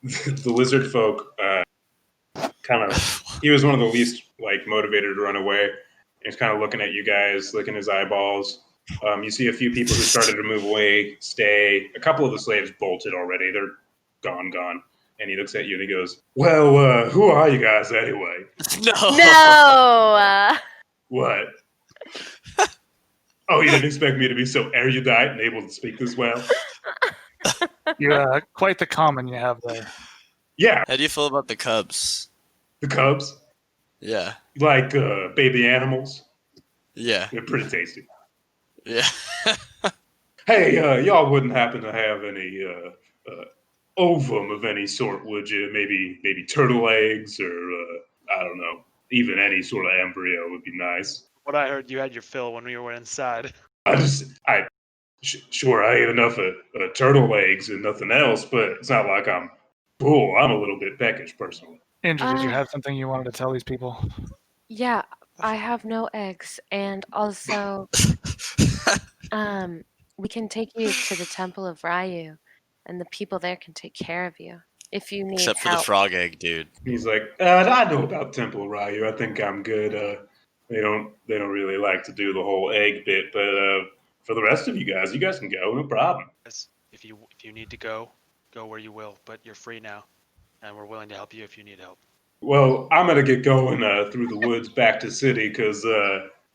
the lizard folk kind of, he was one of the least like motivated to run away. He's kind of looking at you guys, licking his eyeballs. You see a few people who started to move away, stay. A couple of the slaves bolted already. They're gone. And he looks at you and he goes, well, who are you guys anyway? No. No. What? Oh, you didn't expect me to be so erudite and able to speak this well? You're quite the common you have there. Yeah, How do you feel about the Cubs? the cubs, Yeah. like baby animals. Yeah. They're pretty tasty. Yeah. Hey, y'all wouldn't happen to have any ovum of any sort, would you? Maybe turtle eggs, or I don't know, even any sort of embryo would be nice. What I heard, you had your fill when we were inside. Sure, I ate enough of turtle eggs and nothing else, but it's not like I'm full. I'm a little bit peckish, personally. Andrew, did you have something you wanted to tell these people? Yeah, I have no eggs, and also, we can take you to the Temple of Ryu, and the people there can take care of you if you need Except for help. the frog egg, dude. He's like, I know about Temple Ryu. I think I'm good. They don't really like to do the whole egg bit, but for the rest of you guys can go, no problem. If you need to go where you will, but you're free now, and we're willing to help you if you need help. Well, I'm gonna get going through the woods back to city because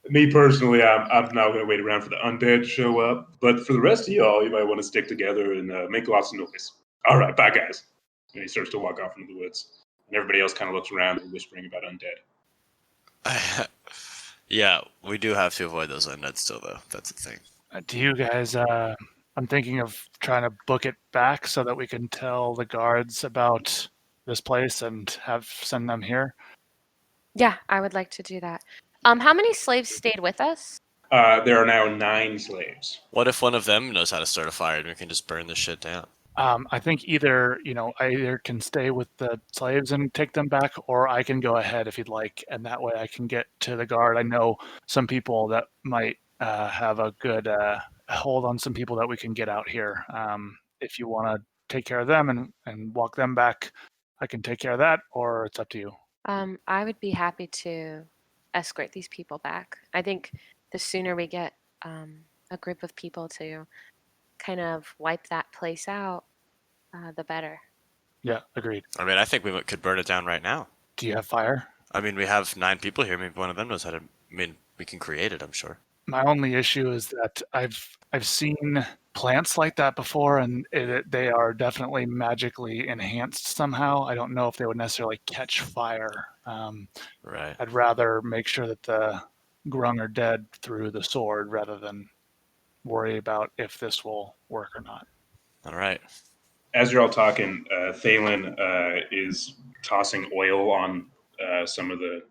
me personally, I'm not gonna wait around for the undead to show up. But for the rest of y'all, you might want to stick together and make lots of noise. All right, bye guys. And he starts to walk off into the woods, and everybody else kind of looks around and whispering about undead. Yeah, we do have to avoid those undead still, though. That's the thing. Do you guys, I'm thinking of trying to book it back so that we can tell the guards about this place and send them here. Yeah, I would like to do that. How many slaves stayed with us? There are now 9 slaves. What if one of them knows how to start a fire and we can just burn this shit down? I think either, I either can stay with the slaves and take them back, or I can go ahead if you'd like, and that way I can get to the guard. I know some people that might have a good hold on some people that we can get out here. If you want to take care of them and walk them back, I can take care of that, or it's up to you. I would be happy to escort these people back. I think the sooner we get a group of people to kind of wipe that place out, the better. Yeah, agreed. I mean, I think we could burn it down right now. Do you have fire? I mean, we have 9 people here. Maybe one of them knows how to. I mean, we can create it. I'm sure. My only issue is that I've seen plants like that before, and they are definitely magically enhanced somehow. I don't know if they would necessarily catch fire. Right. I'd rather make sure that the grung are dead through the sword rather than worry about if this will work or not. All right. As you're all talking, Thalen is tossing oil on some of the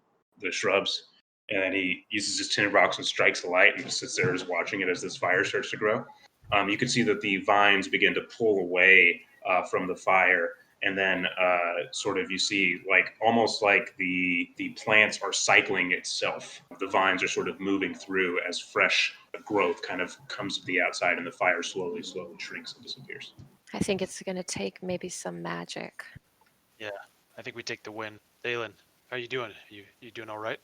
shrubs, and then he uses his tin rocks and strikes a light and just sits there just watching it as this fire starts to grow. You can see that the vines begin to pull away from the fire, and then sort of you see like almost like the plants are cycling itself. The vines are sort of moving through as fresh growth kind of comes to the outside, and the fire slowly shrinks and disappears. I think it's going to take maybe some magic. Yeah, I think we take the win. Dalen, how you doing? You doing all right?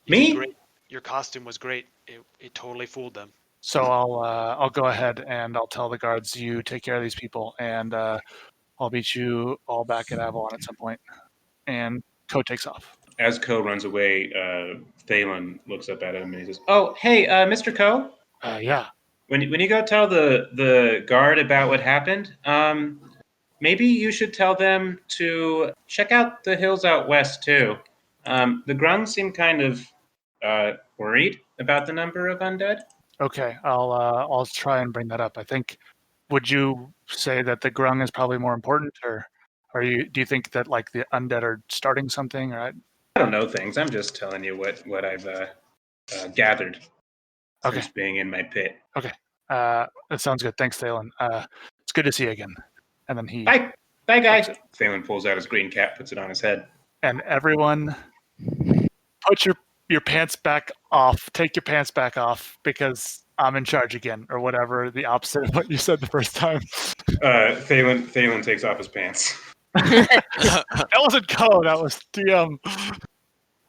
You Me? did great. Your costume was great. It totally fooled them. So I'll go ahead and I'll tell the guards you take care of these people, and I'll meet you all back at Avalon at some point. And Ko takes off. As Ko runs away, Thalen looks up at him and he says, "Oh, hey, Mr. Ko. Yeah. When you go tell the guard about what happened, maybe you should tell them to check out the hills out west too. The Grung seem kind of worried about the number of undead." Okay, I'll try and bring that up. I think. Would you say that the grung is probably more important, or do you think that like the undead are starting something? Or I don't know things. I'm just telling you what I've gathered since being in my pit. Okay, that sounds good. Thanks, Thalen. It's good to see you again. And then he bye guys. Thalen pulls out his green cap, puts it on his head, and everyone put your pants back off. Take your pants back off because I'm in charge again, or whatever, the opposite of what you said the first time. Thalen takes off his pants. That wasn't Ko, that was DM.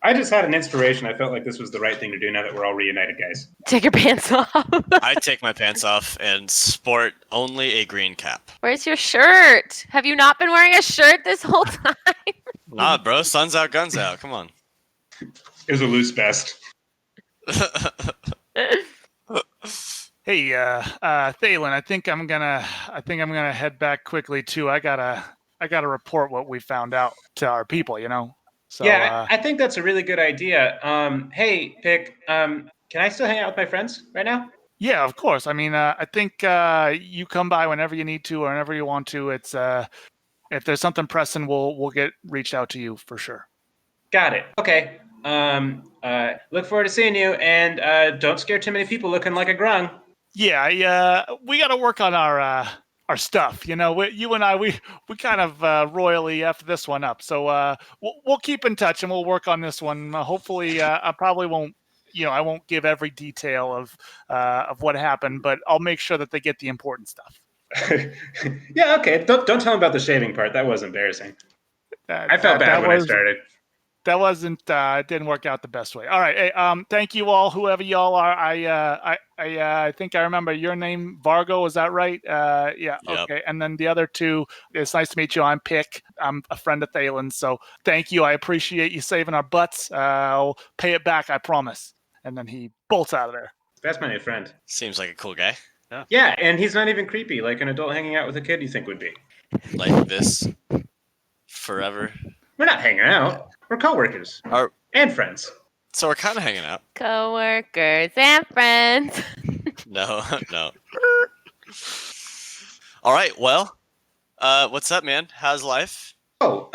I just had an inspiration. I felt like this was the right thing to do now that we're all reunited, guys. Take your pants off. I take my pants off and sport only a green cap. Where's your shirt? Have you not been wearing a shirt this whole time? Nah, bro. Sun's out, guns out. Come on. It was a loose vest. Hey, Thalen, I think I'm gonna head back quickly too. I gotta report what we found out to our people, So, yeah, I think that's a really good idea. Hey, Pick, can I still hang out with my friends right now? Yeah, of course. I mean, I think you come by whenever you need to or whenever you want to. It's if there's something pressing, we'll get reached out to you for sure. Got it. Okay. Look forward to seeing you, and don't scare too many people looking like a grung. Yeah, we got to work on our stuff. You and I, we kind of royally effed this one up. So we'll keep in touch and we'll work on this one. Hopefully, I probably won't. I won't give every detail of what happened, but I'll make sure that they get the important stuff. Yeah, okay. Don't tell them about the shaving part. That was embarrassing. I felt bad when I started. That wasn't. It didn't work out the best way. All right. Hey, thank you all, whoever y'all are. I think I remember your name, Vargo. Is that right? Yeah. Yep. Okay. And then the other two. It's nice to meet you. I'm Pick. I'm a friend of Thalen. So thank you. I appreciate you saving our butts. I'll pay it back. I promise. And then he bolts out of there. That's my new friend. Seems like a cool guy. Yeah, and he's not even creepy like an adult hanging out with a kid you think would be. Like this forever. We're not hanging out. We're coworkers. And friends. So we're kind of hanging out. Coworkers and friends. No. All right, well, what's up, man? How's life? Oh,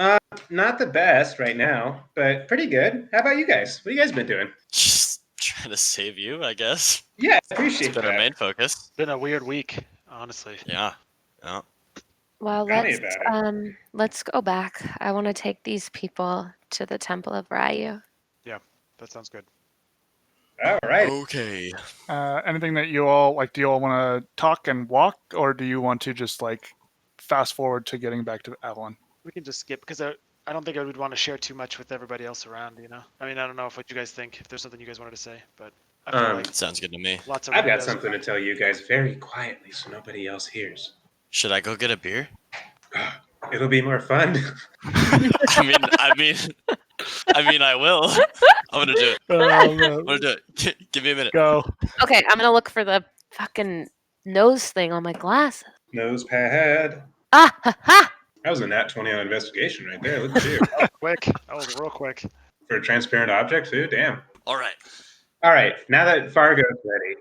not the best right now, but pretty good. How about you guys? What have you guys been doing? Just trying to save you, I guess. Yeah, I It's appreciate been our that. main focus. It's been a weird week, honestly. Yeah. Yeah. Well, Tell me about it. let's go back. I want to take these people to the Temple of Ryu. That sounds good. All right. Okay. Anything that you all like? Do you all want to talk and walk, or do you want to just like fast forward to getting back to Avalon? We can just skip because I don't think I would want to share too much with everybody else around. I mean, I don't know what you guys think. If there's something you guys wanted to say, but I feel like Sounds good to me. lots of I've got windows. something to tell you guys very quietly so nobody else hears. Should I go get a beer? It'll be more fun. I mean, I will. I'm gonna do it. I'm gonna do it. Give me a minute. Go. Okay, I'm gonna look for the fucking nose thing on my glasses. Nose pad. Ah, ha, ha! That was a nat 20 on investigation right there. Look at you. Quick. That was real quick. For a transparent object, too? Damn. All right. All right. Now that Fargo's ready,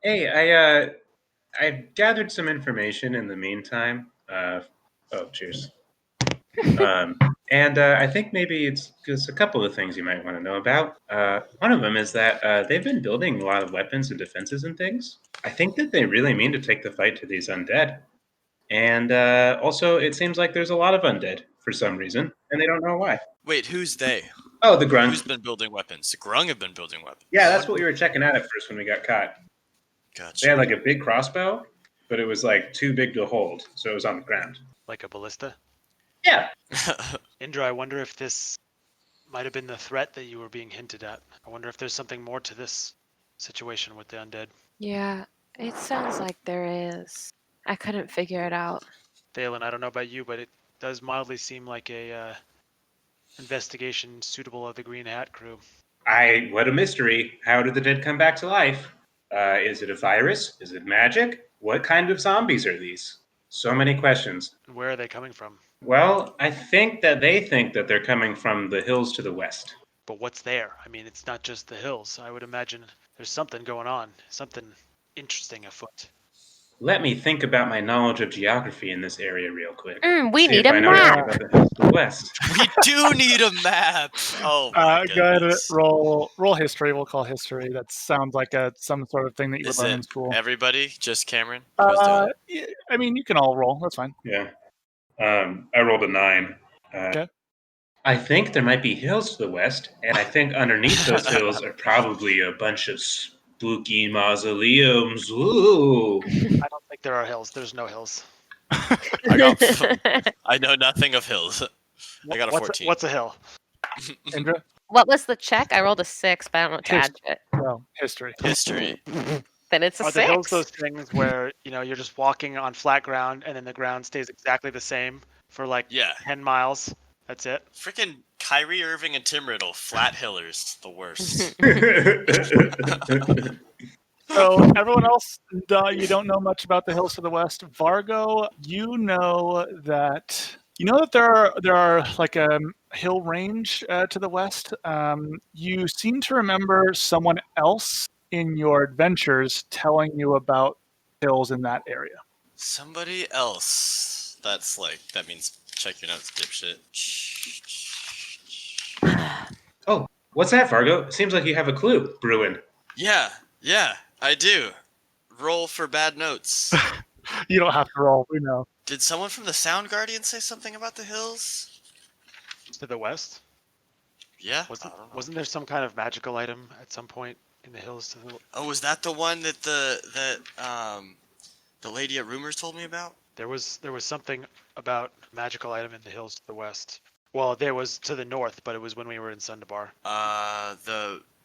hey, I gathered some information in the meantime. Cheers. And I think maybe it's just a couple of things you might want to know about. One of them is that they've been building a lot of weapons and defenses and things. I think that they really mean to take the fight to these undead. And also, it seems like there's a lot of undead for some reason, and they don't know why. Wait, who's they? Oh, the Who's grunge. been building weapons? The Grung have been building weapons. Yeah, that's what we were checking out at first when we got caught. They Gotcha. had like a big crossbow, but it was like too big to hold, so it was on the ground. Like a ballista. Yeah. Indra, I wonder if this might have been the threat that you were being hinted at. I wonder if there's something more to this situation with the undead. Yeah, it sounds like there is. I couldn't figure it out. Thalen, I don't know about you, but it does mildly seem like a investigation suitable of the Green Hat crew. What a mystery. How did the dead come back to life? Is it a virus? Is it magic? What kind of zombies are these? So many questions. And where are they coming from? Well, I think that they think that they're coming from the hills to the west. But what's there? I mean, it's not just the hills. I would imagine there's something going on, something interesting afoot. Let me think about my knowledge of geography in this area real quick. We See need if a I know anything map. about the hills to the west. We do need a map. Oh my Go ahead. goodness. Roll history. We'll call history. That sounds like some sort of thing that you would Is learn it in school. everybody? Just Cameron? Who's doing it? Yeah, I mean, you can all roll. That's fine. Yeah. I rolled a 9. Okay. I think there might be hills to the west, and I think underneath those hills are probably a bunch of spooky mausoleums. Ooh. I don't think there are hills. There's no hills. I know nothing of hills. I got a 14. What's a hill? Indra? What was the check? I rolled a 6, but I don't know what to add to it. No, history. History. Then it's a Are the hills 6. those things where you're just walking on flat ground and then the ground stays exactly the same for like Yeah. 10 miles? That's it. Freaking Kyrie Irving and Tim Riddle, flat hillers, the worst. So everyone else, you don't know much about the hills to the west. Vargo, you know that there are like a hill range to the west. You seem to remember someone else in your adventures telling you about hills in that area. Somebody else. That means check your notes, dipshit. Oh, what's that, Fargo? Seems like you have a clue, Bruin. Yeah, I do. Roll for bad notes. You don't have to roll. We know. Did someone from the Sound Guardian say something about the hills? To the west? Yeah. I don't know. Wasn't there some kind of magical item at some point in the hills to the Oh, was that the one that the lady at Rumors told me about? There was something about magical item in the hills to the west. Well, there was to the north, but it was when we were in Sundabar.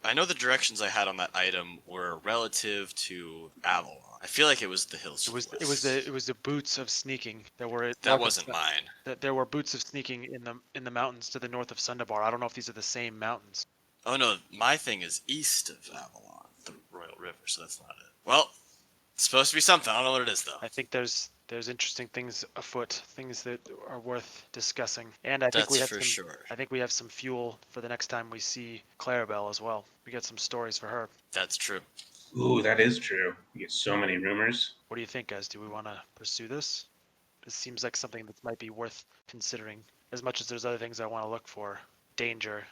I know the directions I had on that item were relative to Avalon. I feel like it was the hills. It was the boots of sneaking that were. That wasn't mine. There were boots of sneaking in the mountains to the north of Sundabar. I don't know if these are the same mountains. Oh no, my thing is east of Avalon, the Royal River, so that's not it. Well, it's supposed to be something. I don't know what it is though. I think there's interesting things afoot, things that are worth discussing, and I think we have for sure. I think we have some fuel for the next time we see Clarabelle as well. We got some stories for her. That's true. Ooh, that is true. You get so many rumors. What do you think, guys? Do we want to pursue this? This seems like something that might be worth considering. As much as there's other things I want to look for, danger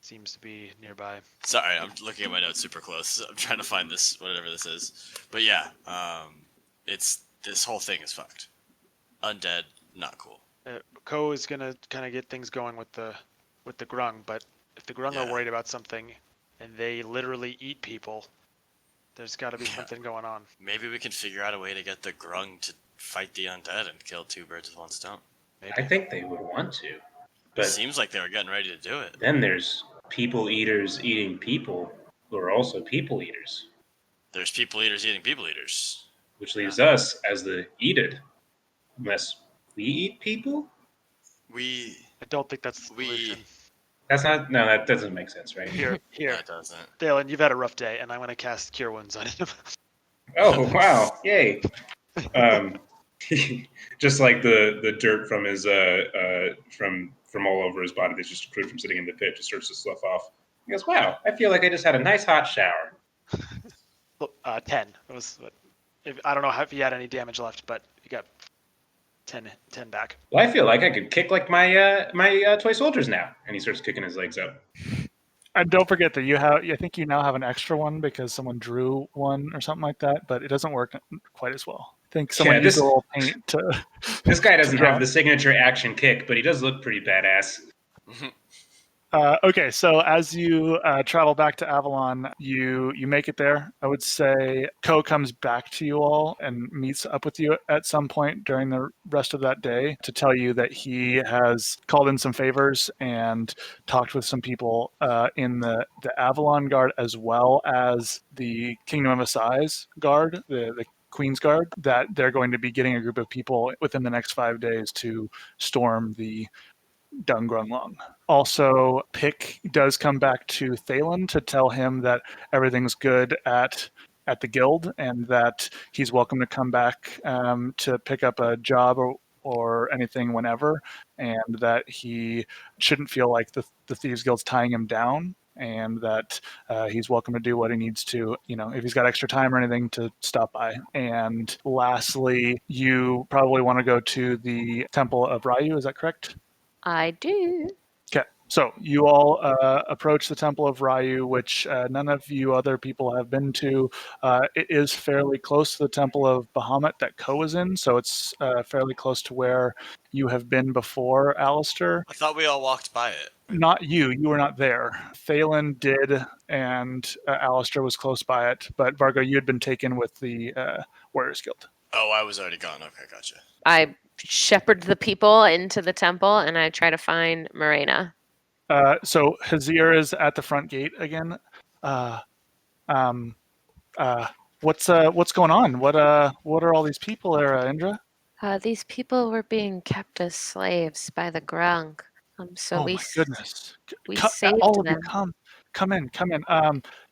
seems to be nearby. Sorry, I'm looking at my notes super close. I'm trying to find this, whatever this is. But yeah, this whole thing is fucked. Undead, not cool. Ko is gonna kind of get things going with the grung, but if the grung are Yeah. worried about something and they literally eat people, there's got to be something going on. Maybe we can figure out a way to get the grung to fight the undead and kill two birds with one stone. Maybe. I think they would want to, It but seems like they were getting ready to do it. then there's people eaters eating people who are also people eaters, There's people eaters eating people eaters. which leaves us as the eated, unless we eat people. We I don't think that's the We- solution. That's not. No, that doesn't make sense, right? Here, that doesn't. Dalen, you've had a rough day, and I'm gonna cast Cure Wounds on him. Oh wow! Yay! Just like the dirt from his from all over his body that's just accrued from sitting in the pit just starts to slough off. He goes, "Wow! I feel like I just had a nice hot shower." 10. It was. I don't know if he had any damage left, but he got 10 back. Well, I feel like I could kick like my toy soldiers now. And he starts kicking his legs up. And don't forget that you have. I think you now have an extra one because someone drew one or something like that, but it doesn't work quite as well. I think someone Yeah, used this- a little paint to. This guy doesn't draw. have the signature action kick, but he does look pretty badass. Okay, so as you travel back to Avalon, you make it there. I would say Ko comes back to you all and meets up with you at some point during the rest of that day to tell you that he has called in some favors and talked with some people in the Avalon Guard as well as the Kingdom of Assize Guard, the Queen's Guard, that they're going to be getting a group of people within the next 5 days to storm the Dung Grung Lung. Also, Pick does come back to Thalen to tell him that everything's good at the guild and that he's welcome to come back to pick up a job or anything whenever, and that he shouldn't feel like the Thieves Guild's tying him down, and that he's welcome to do what he needs to, if he's got extra time or anything, to stop by. And lastly, you probably want to go to the Temple of Ryu, is that correct? I do. Okay, so you all approach the Temple of Ryu, which none of you other people have been to. It is fairly close to the Temple of Bahamut that Ko is in, so it's fairly close to where you have been before, Alistair. I thought we all walked by it. Not you were not there. Thalen did, and Alistair was close by it, but Vargo, you had been taken with the Warriors Guild. Oh, I was already gone. Okay, gotcha. I shepherd the people into the temple and I try to find Morena. So Hazir is at the front gate again. What's going on? What are all these people there, Indra? These people were being kept as slaves by the Grung. So Oh we my goodness! we Come- saved all of them. you, come in.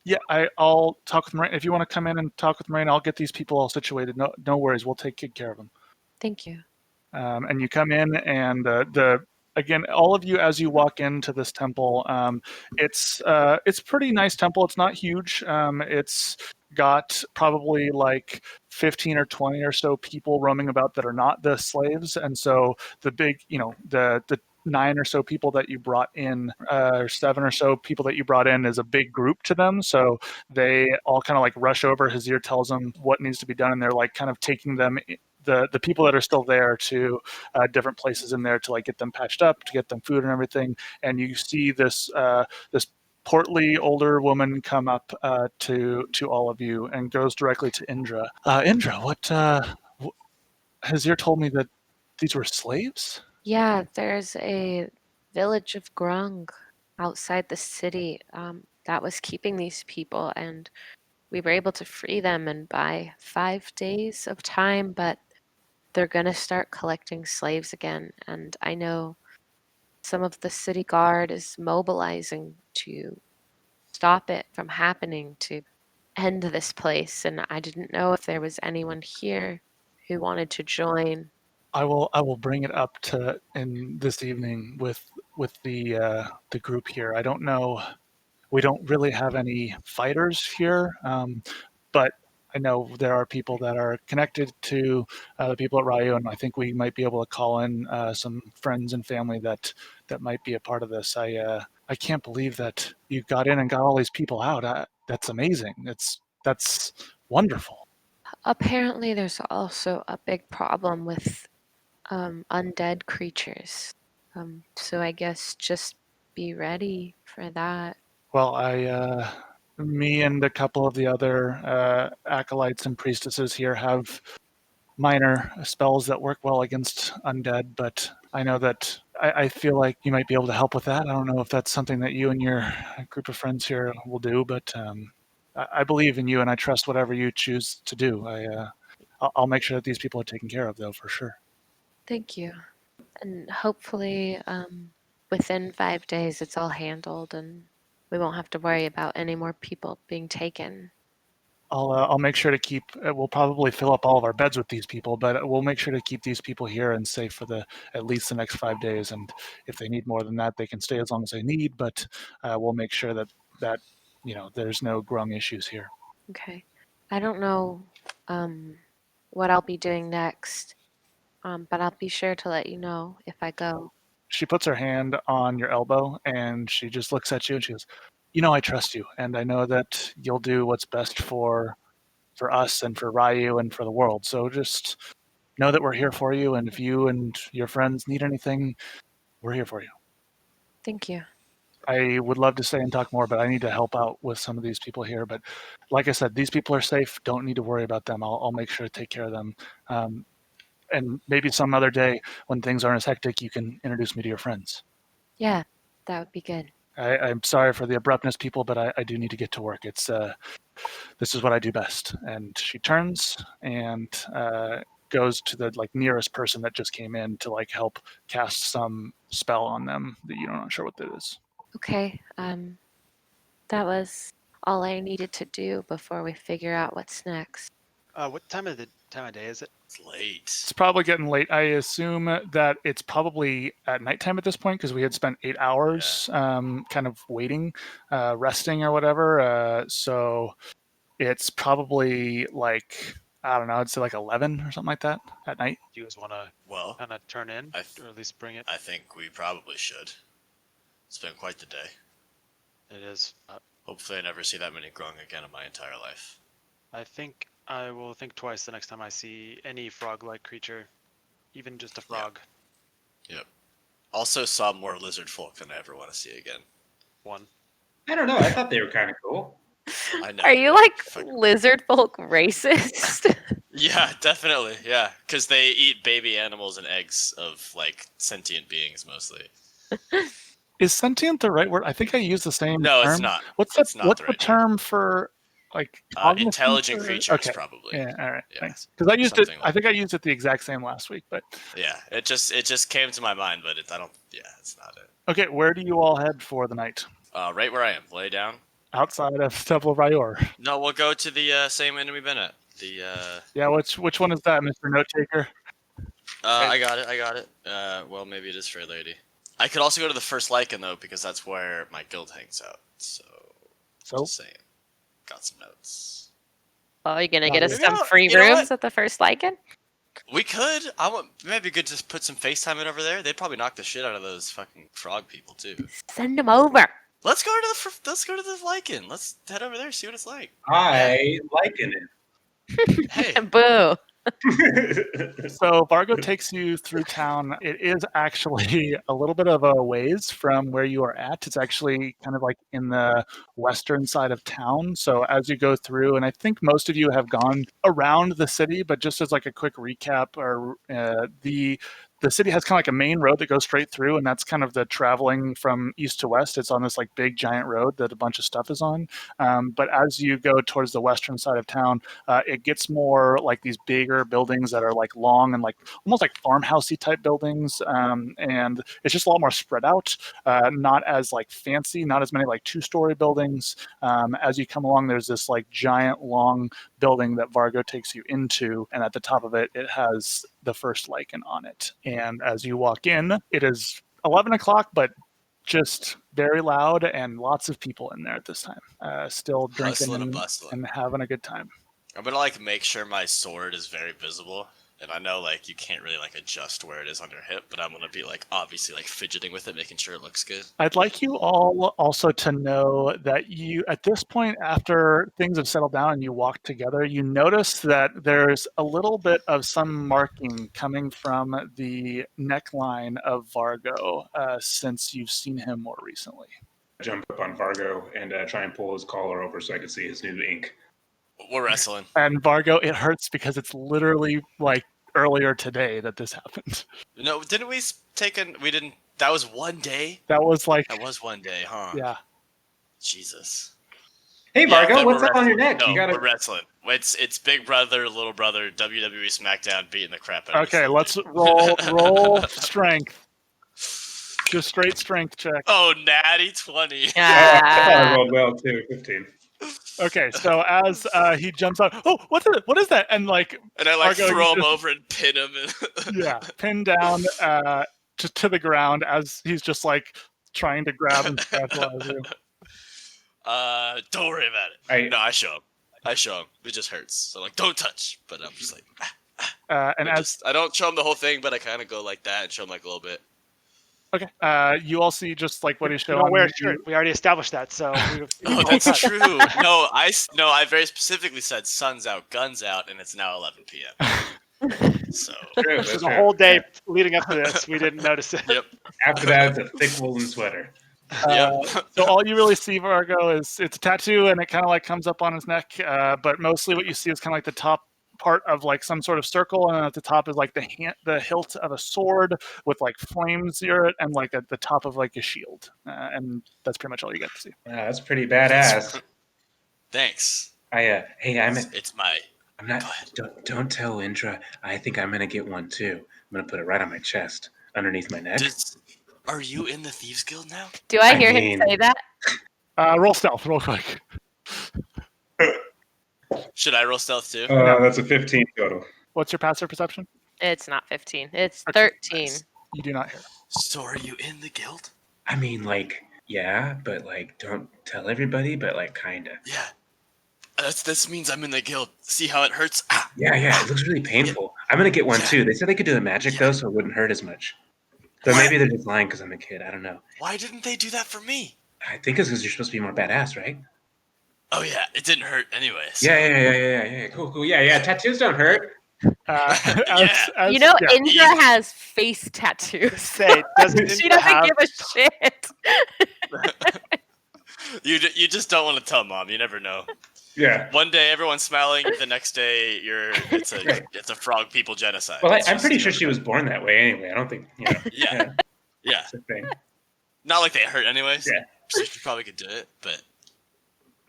Yeah, I'll talk with Morena. If you want to come in and talk with Morena, I'll get these people all situated. No worries. We'll take good care of them. Thank you. And you come in, and again, all of you, as you walk into this temple, it's pretty nice temple. It's not huge. It's got probably like 15 or 20 or so people roaming about that are not the slaves, and so the big, the 9 or so people that you brought in, or 7 or so people that you brought in, is a big group to them. So they all kind of like rush over. Hazir tells them what needs to be done, and they're like kind of taking them, the people that are still there, to different places in there to like get them patched up, to get them food and everything. And you see this portly older woman come up to all of you and goes directly to Indra. Indra, what Hazir told me that these were slaves? Yeah, there's a village of Grung outside the city that was keeping these people, and we were able to free them and buy 5 days of time, but they're going to start collecting slaves again. And I know some of the city guard is mobilizing to stop it from happening, to end this place. And I didn't know if there was anyone here who wanted to join. I will bring it up in this evening with the group here. I don't know. We don't really have any fighters here, but I know there are people that are connected to the people at Ryu, and I think we might be able to call in some friends and family that might be a part of this. I can't believe that you got in and got all these people out. That's amazing. That's wonderful. Apparently, there's also a big problem with undead creatures. So I guess just be ready for that. Well, me and a couple of the other acolytes and priestesses here have minor spells that work well against undead, but I know that I feel like you might be able to help with that. I don't know if that's something that you and your group of friends here will do, but I believe in you and I trust whatever you choose to do. I'll make sure that these people are taken care of, though, for sure. Thank you. And hopefully, within 5 days, it's all handled and we won't have to worry about any more people being taken. I'll make sure to keep. We'll probably fill up all of our beds with these people, but we'll make sure to keep these people here and safe for at least the next 5 days. And if they need more than that, they can stay as long as they need. But we'll make sure that there's no grung issues here. Okay. I don't know what I'll be doing next, but I'll be sure to let you know if I go. She puts her hand on your elbow and she just looks at you and she goes, I trust you, and I know that you'll do what's best for us and for Ryu and for the world. So just know that we're here for you, and if you and your friends need anything, we're here for you. Thank you. I would love to stay and talk more, but I need to help out with some of these people here. But like I said, these people are safe. Don't need to worry about them. I'll make sure to take care of them. And maybe some other day when things aren't as hectic, you can introduce me to your friends. Yeah, that would be good. I'm sorry for the abruptness, people, but I do need to get to work. This is what I do best. And she turns and goes to the nearest person that just came in to help cast some spell on them that you're not sure what that is. Okay. That was all I needed to do before we figure out what's next. What time of day is it? It's late. It's probably getting late. I assume that it's probably at nighttime at this point because we had spent 8 hours kind of waiting, resting or whatever. So it's probably I don't know, I'd say 11 or something like that at night. Do you guys want to Well, kind of turn in, or at least bring it? I think we probably should. It's been quite the day. It is. Hopefully I never see that many grung again in my entire life. I think I will think twice the next time I see any frog-like creature, even just a frog. Yep. Also saw more lizard folk than I ever want to see again. One. I don't know. I thought they were kind of cool. I know. Are you lizard folk racist? Yeah, definitely. Yeah, because they eat baby animals and eggs of sentient beings mostly. Is sentient the right word? I think I use the same No, term. it's not. What's It's not what's the the right term for intelligent creatures? Okay. Probably. Yeah, all right, Yeah. thanks. Because I used it. Something I think I used it the exact same last week. But yeah, it just came to my mind, but I don't. Yeah, it's not it. okay, where do you all head for the night? Right where I am. Lay down. Outside of Temple of Ryor. No, we'll go to the same inn we've been at. Yeah, which one is that, Mr. Note Taker? I got it. Well, maybe it is Fair Lady. I could also go to the First Lycan though, because that's where my guild hangs out. So just saying. Got some notes. Well, are you gonna get us Maybe some free you know rooms what? at the First Lycan? We could. I want. Maybe good to put some FaceTime in over there. They'd probably knock the shit out of those fucking frog people too. Send them over. Let's go to the Lycan. Let's head over there, see what it's like. I liken Hey. Boo. So Vargo takes you through town. It is actually a little bit of a ways from where you are at. It's actually kind of in the western side of town. So as you go through, and I think most of you have gone around the city, but just as a quick recap, or the city has kind of a main road that goes straight through, and that's kind of the traveling from east to west. It's on this big giant road that a bunch of stuff is on. But as you go towards the western side of town, it gets more these bigger buildings that are long and almost farmhousey type buildings, and it's just a lot more spread out, not as fancy, not as many 2-story buildings. As you come along, there's this giant long building that Vargo takes you into, and at the top of it, it has the First Lycan on it. And as you walk in, it is 11 o'clock, but just very loud and lots of people in there at this time, still drinking and having a good time. I'm gonna like make sure my sword is very visible. And I know like you can't really like adjust where it is on your hip, but I'm gonna be like obviously like fidgeting with it, making sure it looks good. I'd like you all also to know that you, at this point, after things have settled down and you walk together, you notice that there's a little bit of some marking coming from the neckline of Vargo since you've seen him more recently. Jump up on Vargo and try and pull his collar over so I can see his new ink. We're wrestling. And Vargo, it hurts because it's literally like earlier today that this happened. No, didn't we we didn't. That was one day. That was like, That was one day, huh? yeah. Jesus. Hey Yeah, Vargo, then what's we're up on your wrestling. neck? No, You gotta. we're wrestling. It's Big Brother, Little Brother, WWE SmackDown beating the crap out of Okay, this let's dude. roll strength. Just straight strength check. Oh, natty 20. I thought I Ah. rolled well too. 15. Okay, so as he jumps out, oh, what is that? And like, And I like Vargo, throw you him just- over and pin him. yeah, pinned down to the ground as he's just like trying to grab and specialize you. Don't worry about it. No, I show him. It just hurts. So like, don't touch. But I'm just like, And as I don't show him the whole thing, but I kind of go like that and show him like a little bit. okay, you all see just like what he's You showing. don't wear a you- shirt. We already established that. So. Oh, that's true. No, I very specifically said sun's out, guns out, and it's now 11 p.m. So True, This that's is a true. whole day Yeah. leading up to this. We didn't notice it. yep. After that, it's a thick woolen sweater. So all you really see, Vargo, is it's a tattoo and it kind of like comes up on his neck. But mostly what you see is kind of like the top part of like some sort of circle, and then at the top is like the hilt of a sword with like flames near it, and like at the top of like a shield. And that's pretty much all you get to see. Yeah, that's pretty badass. Thanks. Hey, I'm not. Go ahead. Don't tell Indra. I think I'm gonna get one too. I'm gonna put it right on my chest, underneath my neck. Are you in the Thieves Guild now? Do I I hear mean- him say that? Roll stealth, real quick. Should I roll stealth too? That's a 15 total. What's your passive perception? It's not 15. It's Okay, 13. You do not hear. So are you in the guild? I mean, like, yeah, but like, don't tell everybody, but like, kinda. Yeah. This means I'm in the guild. See how it hurts? Ah. Yeah, it looks really painful. I'm gonna get one Yeah. too. They said they could do the magic though, so it wouldn't hurt as much. But What? maybe they're just lying because I'm a kid. I don't know. Why didn't they do that for me? I think it's because you're supposed to be more badass, right? Oh yeah, it didn't hurt anyways. Yeah. Cool. Yeah. Tattoos don't hurt. As, You know, yeah. Indra has face tattoos. Say, doesn't She Indra doesn't have- give a shit. You just don't want to tell mom. You never know. Yeah. One day everyone's smiling. The next day it's a frog people genocide. Well, It's I'm just- pretty sure she was born that way anyway. I don't think, Yeah. Yeah. it's a thing. Not like they hurt anyways. Yeah. So she probably could do it, but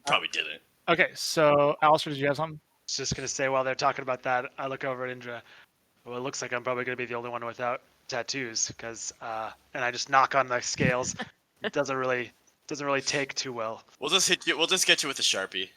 probably didn't. Okay, so Alistair, did you have something? I was just gonna say while they're talking about that, I look over at Indra. Well, it looks like I'm probably gonna be the only one without tattoos, because and I just knock on the scales. It doesn't really take too well. We'll just hit you. We'll just get you with a Sharpie.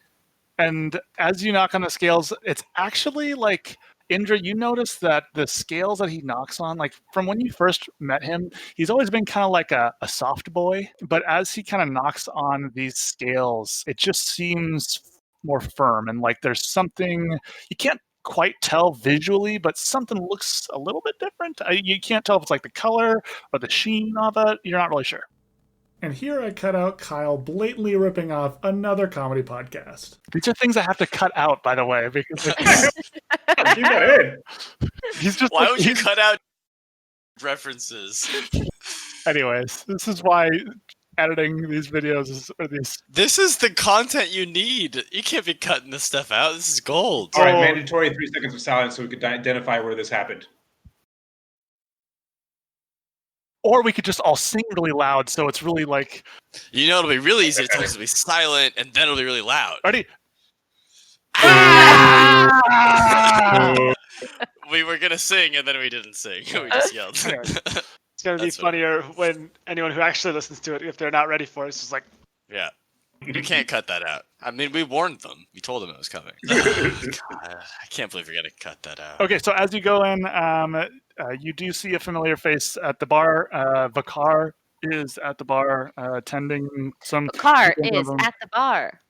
And as you knock on the scales, it's actually like Indra, you notice that the scales that he knocks on, like from when you first met him, he's always been kind of like a soft boy. But as he kind of knocks on these scales, it just seems more firm. And like there's something you can't quite tell visually, but something looks a little bit different. You can't tell if it's like the color or the sheen of it. You're not really sure. And here I cut out Kyle blatantly ripping off another comedy podcast. These are things I have to cut out, by the way, because Keep that in. he's just. Why like, would you he's- cut out references? Anyways, this is why editing these videos is or these. This is the content you need. You can't be cutting this stuff out. This is gold. All right, Oh. mandatory 3 seconds of silence so we could identify where this happened. Or we could just all sing really loud, so it's really like. You know it'll be really easy to tell us to be silent, and then it'll be really loud. Ready? We were gonna sing, and then we didn't sing. We just yelled. It's gonna be That's what- funnier when anyone who actually listens to it, if they're not ready for it, it's just like, Yeah. You can't cut that out. I mean, we warned them. We told them it was coming. God, I can't believe we're gonna cut that out. Okay, so as you go in, you do see a familiar face at the bar. Vakar is at the bar, attending some. Car people in the is room. at the bar.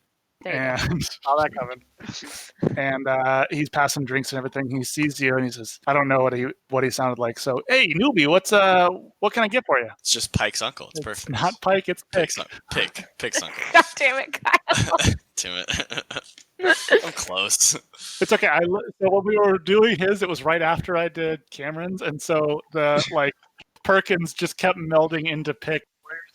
There you go. And Saw that coming. and he's passing drinks and everything. He sees you and he says, "I don't know what he sounded like. So, hey, newbie, what can I get for you?" It's just Pike's uncle. It's It's perfect. not Pike, it's Pick. Pick's uncle. God damn it, Kyle. Damn it. I'm close. It's okay. So when we were doing his, it was right after I did Cameron's, and so the Perkins just kept melding into Pick.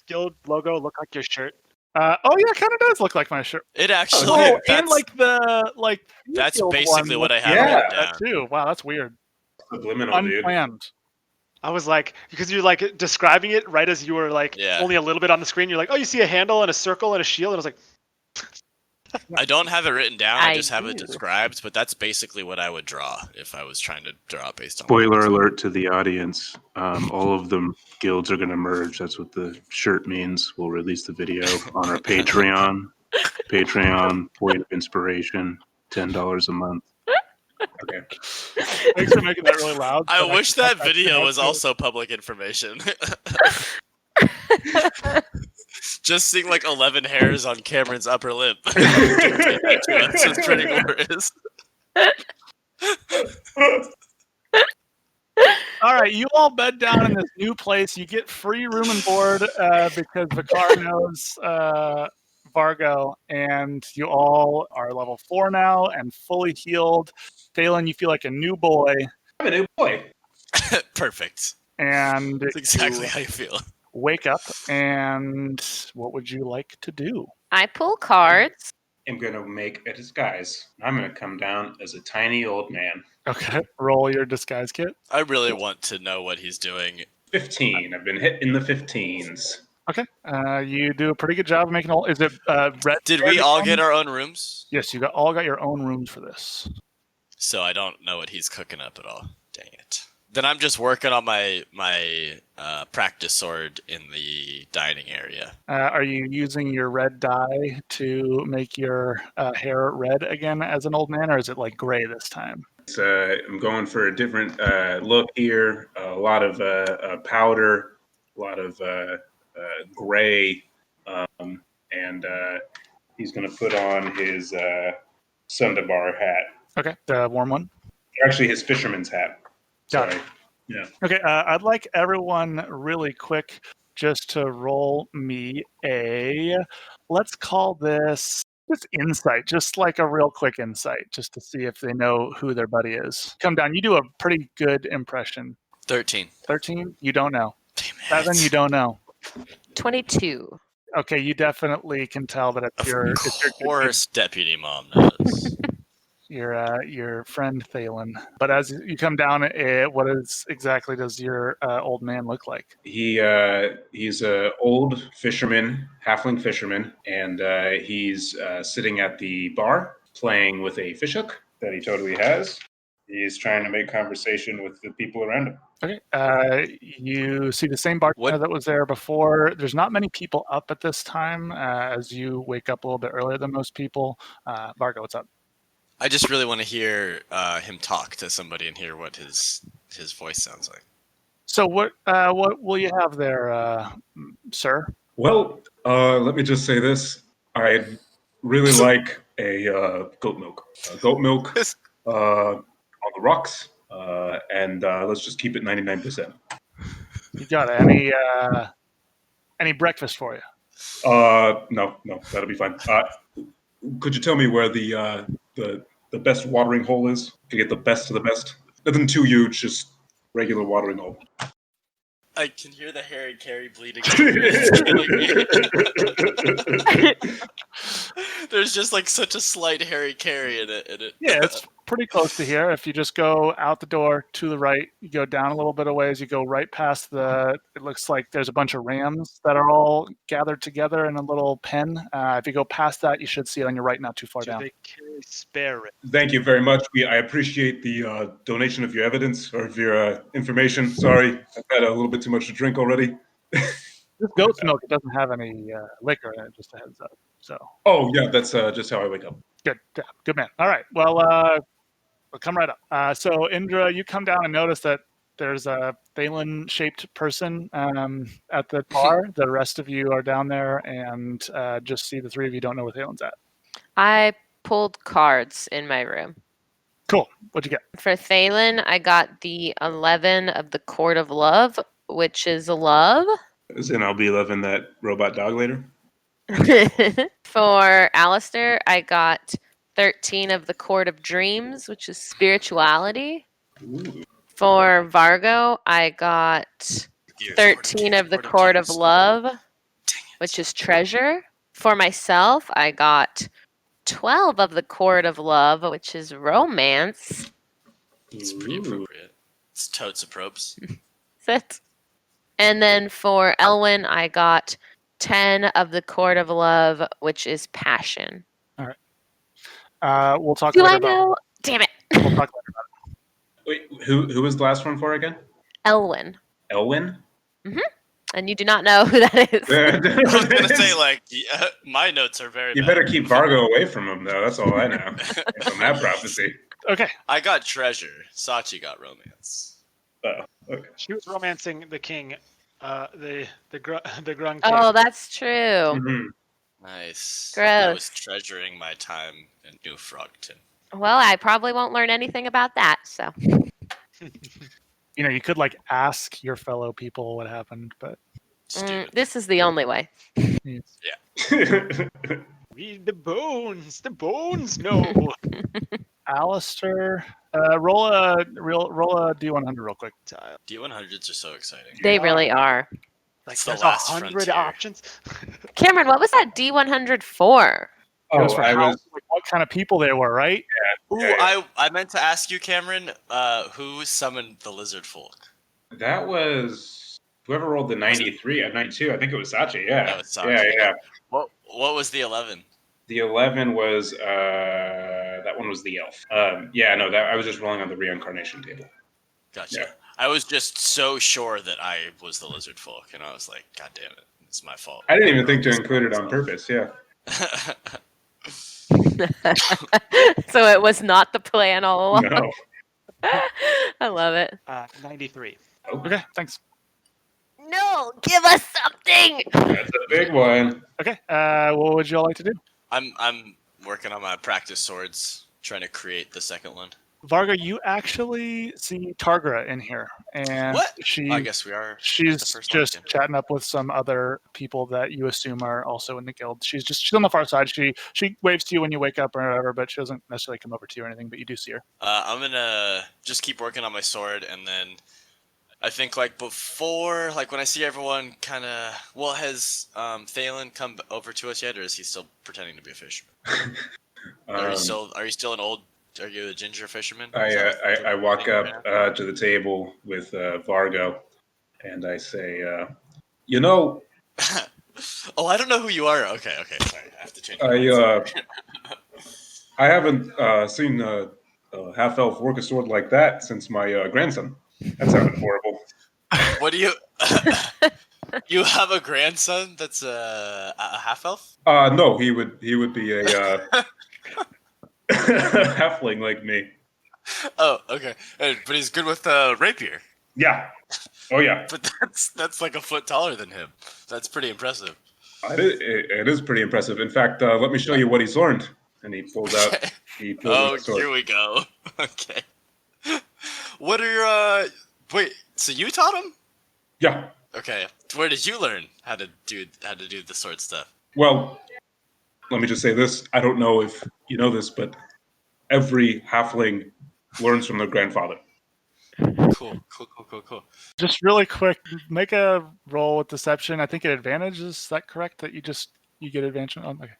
Guild logo look like your shirt. Oh yeah, it kind of does look like my shirt. It actually. Oh, that's, and like the that's field basically one what I looks have Yeah, written that down. too. Wow, that's weird. Subliminal, dude. Unplanned. I was like, because you're like describing it right as you were like Yeah. only a little bit on the screen. You're like, oh, you see a handle and a circle and a shield, and I was like, I don't have it written down. I I just have it do. described, but that's basically what I would draw if I was trying to draw based on. Spoiler alert to the audience. All of the guilds are going to merge. That's what the shirt means. We'll release the video on our Patreon. Patreon, point of inspiration, $10 a month. Okay. Thanks for making that really loud. I so wish can that cut video out was too. also public information. Just seeing like 11 hairs on Cameron's upper lip. That's his training order is. All right, you all bed down in this new place. You get free room and board because Vicar knows Vargo, and you all are level 4 now and fully healed. Phelan, you feel like a new boy, I'm a new boy. Perfect. and That's exactly you how you feel. wake up. And what would you like to do? I pull cards. I'm going to make a disguise. I'm going to come down as a tiny old man. Okay, roll your disguise kit. I really want to know what he's doing. 15. I've been hit in the 15s. Okay, you do a pretty good job of making all. Is it red? Did we all get our own rooms? Yes, you all got your own rooms for this. So I don't know what he's cooking up at all. Dang it. Then I'm just working on my practice sword in the dining area. Are you using your red dye to make your hair red again as an old man, or is it like gray this time? I'm going for a different look here. A lot of powder, a lot of gray, and he's going to put on his Sundabar hat. Okay, the warm one. Actually, his fisherman's hat. Got Sorry. Yeah. Okay, I'd like everyone really quick just to roll me let's call this just insight, just like a real quick insight, just to see if they know who their buddy is. Come down. You do a pretty good impression. 13. 13, you don't know. Damn it. 7, you don't know. 22. Okay, you definitely can tell that it's your Of it's course, Deputy Mom knows. your friend Thalen. But as you come down, what exactly does your old man look like? He's a old fisherman, halfling fisherman, and he's sitting at the bar playing with a fishhook that he totally has. He's trying to make conversation with the people around him. Okay, you see the same bartender that was there before. There's not many people up at this time, as you wake up a little bit earlier than most people. Vargo, what's up? I just really want to hear him talk to somebody and hear what his voice sounds like. So what will you have there, sir? Well, let me just say this. I'd really like a goat milk. Goat milk on the rocks, and let's just keep it 99%. You got any breakfast for you? No, that'll be fine. Could you tell me where the best watering hole is to get the best of the best? Nothing too huge, just regular watering hole. I can hear the Harry Carey bleeding. It's killing me. There's just like such a slight Harry Carey in it. Yeah, it's pretty close to here. If you just go out the door to the right, you go down a little bit of ways, you go right past it looks like there's a bunch of rams that are all gathered together in a little pen. If you go past that, you should see it on your right, not too far do down. they carry spare ribs? Thank you very much. I appreciate the donation of your evidence or of your information. Sorry, I've had a little bit too much to drink already. This goat's milk, it doesn't have any liquor in it, just a heads up. So. Oh, yeah, that's just how I wake up. Good man. All right. Well, we'll come right up. So Indra, you come down and notice that there's a Thalen-shaped person at the bar. The rest of you are down there and just see the three of you don't know where Thalen's at. I pulled cards in my room. Cool. What'd you get? For Thalen, I got the 11 of the Court of Love, which is love. As in, I'll be loving that robot dog later. For Alistair, I got 13 of the Court of Dreams, which is spirituality. Ooh. For Vargo, I got Gears, 13 of the Court of Gears. Love, Dang it. which is treasure. For myself, I got 12 of the Court of Love, which is romance. It's pretty appropriate. It's totes approps. That's it. And then for Elwyn, I got 10 of the Court of Love, which is passion. We'll talk Do later I about. know? Damn it. We'll talk later about Wait, who was the last one for again? Elwyn. Elwyn? And you do not know who that is. I was gonna say like my notes are very. You bad. better keep Vargo away from him, though. That's all I know from that prophecy. it. Okay. I got treasure. Sachi got romance. Oh, okay. She was romancing the king, the Grung king. Oh, that's true. Mhm. Nice. I was Gross. treasuring my time in New Frogton. Well, I probably won't learn anything about that, so. You could like ask your fellow people what happened, but Stupid. This is the only way. Read the bones, no. Alistair, roll a D100 real quick. D100s are so exciting. They really are. Like It's the there's last 100 frontier. options. Cameron, what was that D100 for? It was Oh, for I how, was. like, what kind of people they were, right? Ooh, Yeah. I meant to ask you, Cameron, who summoned the lizard folk? That was whoever rolled the 93 at 92. I think it was Sachi. Yeah. That was Sachi. Yeah. What was the 11? The 11 was that one was the elf. That I was just rolling on the reincarnation table. Gotcha. Yeah. I was just so sure that I was the lizard folk, and I was like, God damn it, it's my fault. I didn't even think to include it on purpose. Yeah. So it was not the plan all along. No. I love it. 93. Okay, thanks. No, give us something. That's a big one. Okay, what would you all like to do? I'm working on my practice swords, trying to create the second one. Varga, you actually see Targra in here, and What? she I guess we are. she's the first one, just yeah. chatting up with some other people that you assume are also in the guild. She's on the far side. She waves to you when you wake up or whatever, but she doesn't necessarily come over to you or anything. But you do see her. I'm gonna just keep working on my sword, and then I think like before, like when I see everyone kind of, well, has Thalen come over to us yet, or is he still pretending to be a fisherman? Are you still an old? Are you a ginger fisherman? I walk up to the table with Vargo, and I say, Oh, I don't know who you are. Okay, sorry. I have to change. I haven't seen a half-elf work a sword like that since my grandson. That sounded horrible. What do you? You have a grandson that's a half elf? No, he would be a halfling like me. Oh, okay. But he's good with rapier. Yeah. Oh yeah. But that's like a foot taller than him. That's pretty impressive. It is pretty impressive. In fact, let me show you what he's learned. And he pulls out. Okay. He pulls out the sword. Here we go. Okay. What are your? Wait. So you taught him? Yeah. Okay. Where did you learn how to do the sword stuff? Well, let me just say this. I don't know if you know this, but every halfling learns from their grandfather. Cool. Just really quick, make a roll with deception. I think at advantage. Is that correct? That you get advantage on? Okay.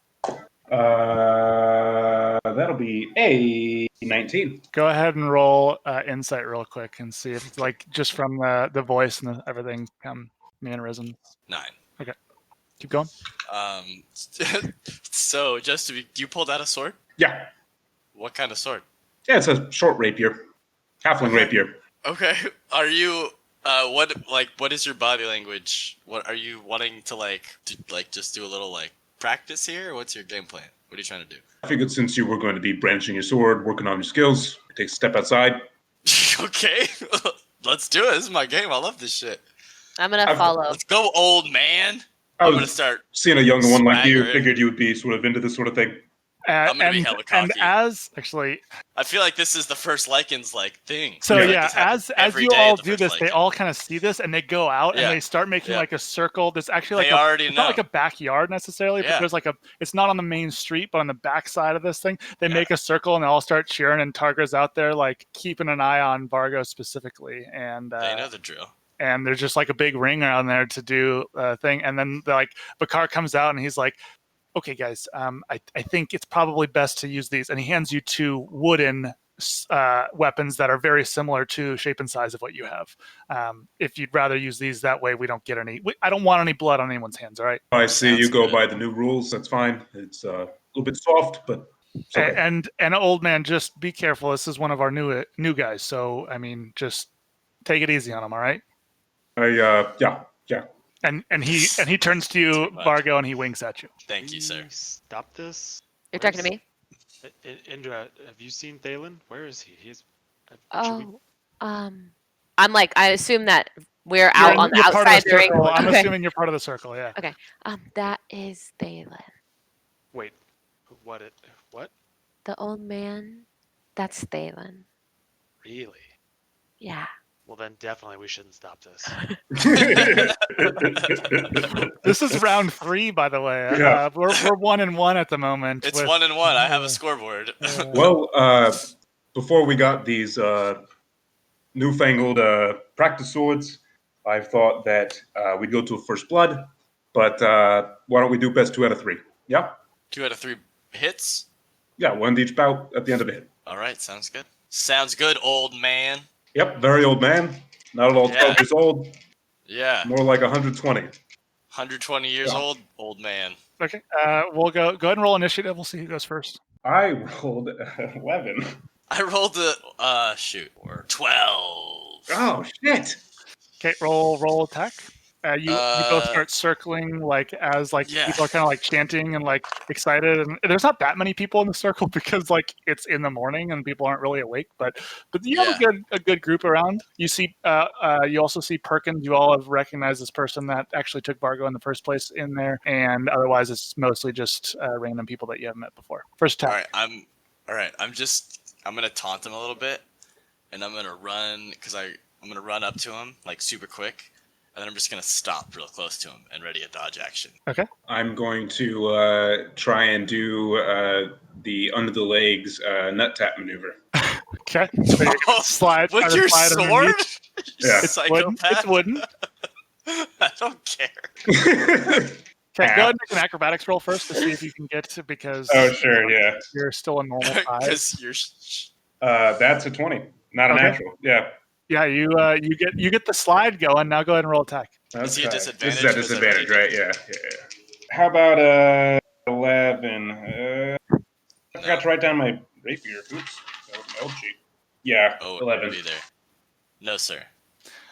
That'll be a 19. Go ahead and roll insight real quick and see if, like, just from the voice and everything, mannerisms. 9. Keep going. So just to be, you pulled out a sword? Yeah. What kind of sword? Yeah, it's a short rapier. Halfling rapier. Okay. Are you what is your body language? What are you wanting to just do a little practice here? Or what's your game plan? What are you trying to do? I figured since you were going to be brandishing your sword, working on your skills, take a step outside. Okay. Let's do it. This is my game. I love this shit. I'm gonna follow. Let's go, old man. I I'm gonna was start. seeing a younger one like you, Swagger. figured you would be sort of into this sort of thing. I'm gonna be hella and cocky. as actually, I feel like this is the first Lycans thing. so I feel like yeah, this happens as every you day all at the do first this, they Lycan. all kind of see this and they go out and Yeah. they start making Yeah. like a circle. There's actually like They already it's not like know. a backyard necessarily, but Yeah. there's like it's not on the main street, but on the back side of this thing, they Yeah. make a circle and they all start cheering. And Targar's out there like keeping an eye on Vargo specifically, and They know the drill. and there's just like a big ring around there to do a thing. And then like Bakar comes out and he's like, okay, guys, I think it's probably best to use these. And he hands you two wooden weapons that are very similar to shape and size of what you have. If you'd rather use these, that way we don't get I don't want any blood on anyone's hands, all right? I see you Sounds go good. by the new rules. That's fine. It's a little bit soft, but it's okay. And old man, just be careful. This is one of our new guys. So, I mean, just take it easy on him, all right? Yeah. And he turns to you, Too much. Vargo, and he winks at you. Thank you, sir. Stop this. You're talking to me? Indra, have you seen Thalen? Where is he? Should we- Oh, I'm like, I assume that we're out on the You're part of outside the the ring. circle. I'm Okay. assuming you're part of the circle, yeah. That is Thalen. Wait, what? What? The old man, that's Thalen. Really? Yeah. Well, then definitely we shouldn't stop this. This is round 3, by the way. Yeah. We're 1-1 at the moment. It's with- 1-1. I have a scoreboard. Well, before we got these newfangled practice swords, I thought that we'd go to a first blood, but why don't we do best 2 out of 3? Yeah? 2 out of 3 hits. Yeah, 1 to each bout at the end of the hit. All right, sounds good. Sounds good, old man. Yep, very old man. Not at all 12 years old, Yeah, more like 120. 120 years Yeah. old man. Okay, we'll go ahead and roll initiative. We'll see who goes first. I rolled 11. I rolled the 12. Oh, shit. Okay, roll attack. You both start circling as Yeah. people are kind of like chanting and like excited, and there's not that many people in the circle because like it's in the morning and people aren't really awake. But you have a good group around. You see, you also see Perkins. You all have recognized this person that actually took Vargo in the first place in there, and otherwise it's mostly just random people that you haven't met before. First attack. I'm gonna taunt him a little bit, and I'm gonna run I'm gonna run up to him like super quick. And then I'm just going to stop real close to him and ready a dodge action. Okay. I'm going to try and do the under the legs nut tap maneuver. Okay. So you're gonna slide. With try to your slide sword? underneath. Yeah. It's wooden. It's wooden. I don't care. Okay, go ahead and make an acrobatics roll first to see if you can get to because Oh, sure, yeah. you're still a normal size. Because you're. That's a 20, not a Okay. natural. Yeah. Yeah, you get the slide going. Now go ahead and roll attack. Is he a Okay. disadvantage? This is a disadvantage, right? Yeah. How about 11? I forgot to write down my rapier. Oops. That was my old sheet. Yeah, Oh, 11. it'll be there. No, sir.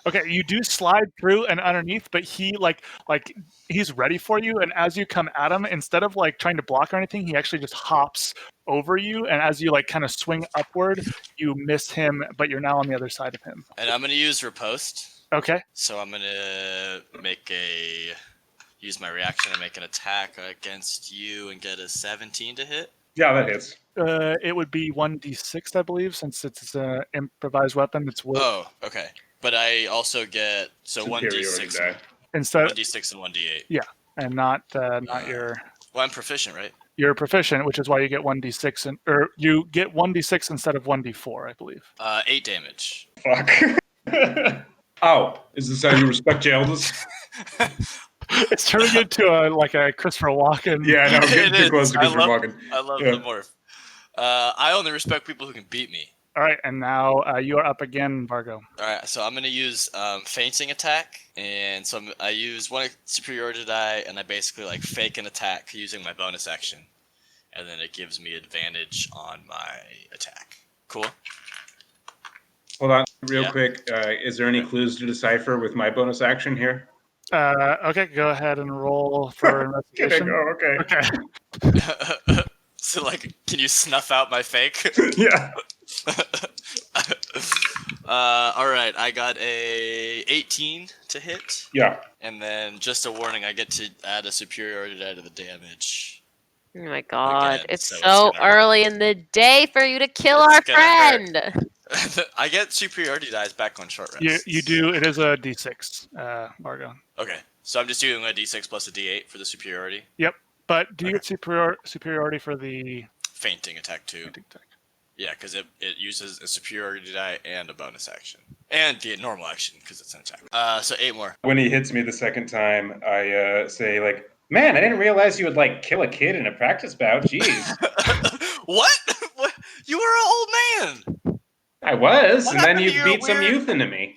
Okay, you do slide through and underneath, but he like he's ready for you. And as you come at him, instead of like trying to block or anything, he actually just hops over you. And as you like kind of swing upward, you miss him, but you're now on the other side of him. And I'm going to use riposte. Okay. So I'm going to use my reaction to make an attack against you and get a 17 to hit. Yeah, that hits. It would be 1d6, I believe, since it's an improvised weapon. It's wood. Oh, okay. But I also get Superiority 1d6, die. Instead, 1d6 and 1d8. and not your. Well, I'm proficient, right? You're proficient, which is why you get 1d6 or you get 1d6 instead of 1d4, I believe. 8 damage. Fuck. Oh, is this how you respect your elders? It's turning into a Christopher Walken. Yeah, no, I'm getting It too is. close to I Christopher love- Walken. I love Yeah. the morph. I only respect people who can beat me. All right, and now you are up again, Vargo. All right, so I'm gonna use fainting attack, and so I use one superiority die, and I basically like fake an attack using my bonus action, and then it gives me advantage on my attack. Cool. Hold on, real Yeah. quick. Is there any clues to decipher with my bonus action here? Okay, go ahead and roll for investigation. Okay. Okay. So like, can you snuff out my fake? Yeah. All right, I got a 18 to hit, Yeah. and then just a warning, I get to add a superiority die to the damage. Oh my god. Again, It's so it's so gonna hurt. early in the day for you to kill It's our gonna hurt. friend. I get superiority dice back on short rests. You do. It is a D6, Margo. Okay, so I'm just doing a D6 plus a D8 for the superiority. Yep. But do you Okay. get superiority for the Fainting attack too. fainting attack? Yeah, because it uses a superiority die and a bonus action. And the normal action, because it's an attack. So 8 more. When he hits me the second time, I say like, "Man, I didn't realize you would like kill a kid in a practice bout. Jeez." What? What? You were an old man! I was, What and then happened you to your beat some weird- youth into me.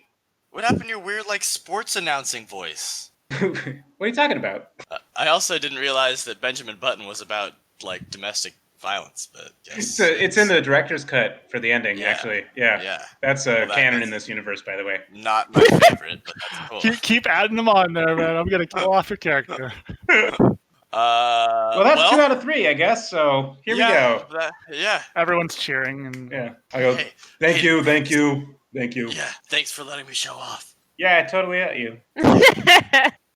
What happened to your weird, like, sports announcing voice? What are you talking about? I also didn't realize that Benjamin Button was about, like, domestic violence, but yes. It's in the director's cut for the ending, Yeah. actually. Yeah. Yeah. That's Well, canon that's- in this universe, by the way. Not my favorite, but that's cool. Keep adding them on there, man. I'm gonna kill off your character. Well, that's 2 out of 3, I guess. So here we go. Yeah. Everyone's cheering, and Yeah. I go. Hey, Thank hey, you, thank you, thank you. Yeah, thanks for letting me show off. Yeah, I totally at you.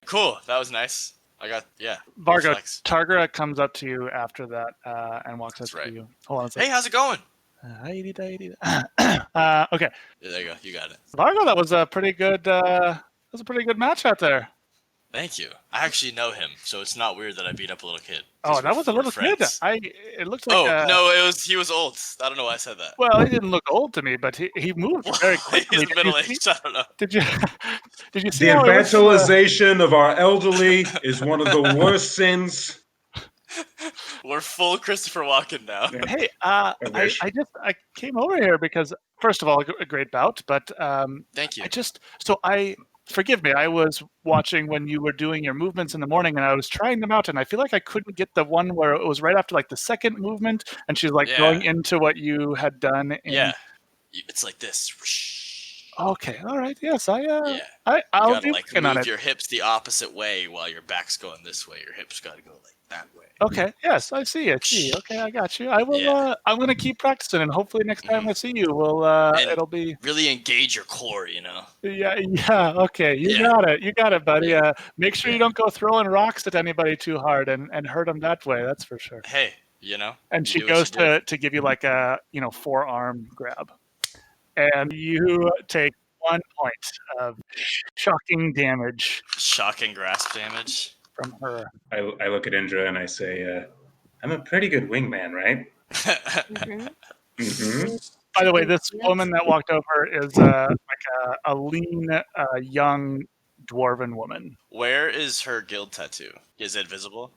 Cool, that was nice. I got, Vargo, reflex. Targara comes up to you after that and walks up That's right. to you. Hold on a Hey, second. how's it going? Okay, Yeah, there you go, you got it. Vargo, that was a pretty good. Match out there. Thank you. I actually know him, so it's not weird that I beat up a little kid. Oh, that was a We're little kid. friends. It looked like. No, he was old. I don't know why I said that. Well, he didn't look old to me, but he moved very quickly. He's Did middle you see- aged. I don't know. Did you did you see The how he was, infantilization of our elderly is one of the worst sins. We're full Christopher Walken now. Yeah. Hey, wish. I came over here because first of all, a great bout, but Thank you. forgive me. I was watching when you were doing your movements in the morning, and I was trying them out, and I feel like I couldn't get the one where it was right after like the second movement, and she's like Yeah. going into what you had done. Yeah. It's like this. Okay. All right. Yes. I'll You gotta be like working on move it. your hips the opposite way while your back's going this way. Your hips gotta go like that way. Okay. Yes, I see it. Okay, I got you. I will. Yeah. I'm gonna keep practicing, and hopefully next time I see you, And- it'll be. Really engage your core, you know. Yeah. Okay. You Yeah. got it. You got it, buddy. Yeah. Make sure you Yeah. don't go throwing rocks at anybody too hard and hurt them that way. That's for sure. Hey, you know. And you she do what goes you do. to give you like a forearm grab, and you take 1 point of shocking damage Shocking grasp damage. from her. I look at Indra and I say, "I'm a pretty good wingman, right?" Mhm. Mm-hmm. By the way, this Yes. woman that walked over is like a lean, young dwarven woman. Where is her guild tattoo? Is it visible?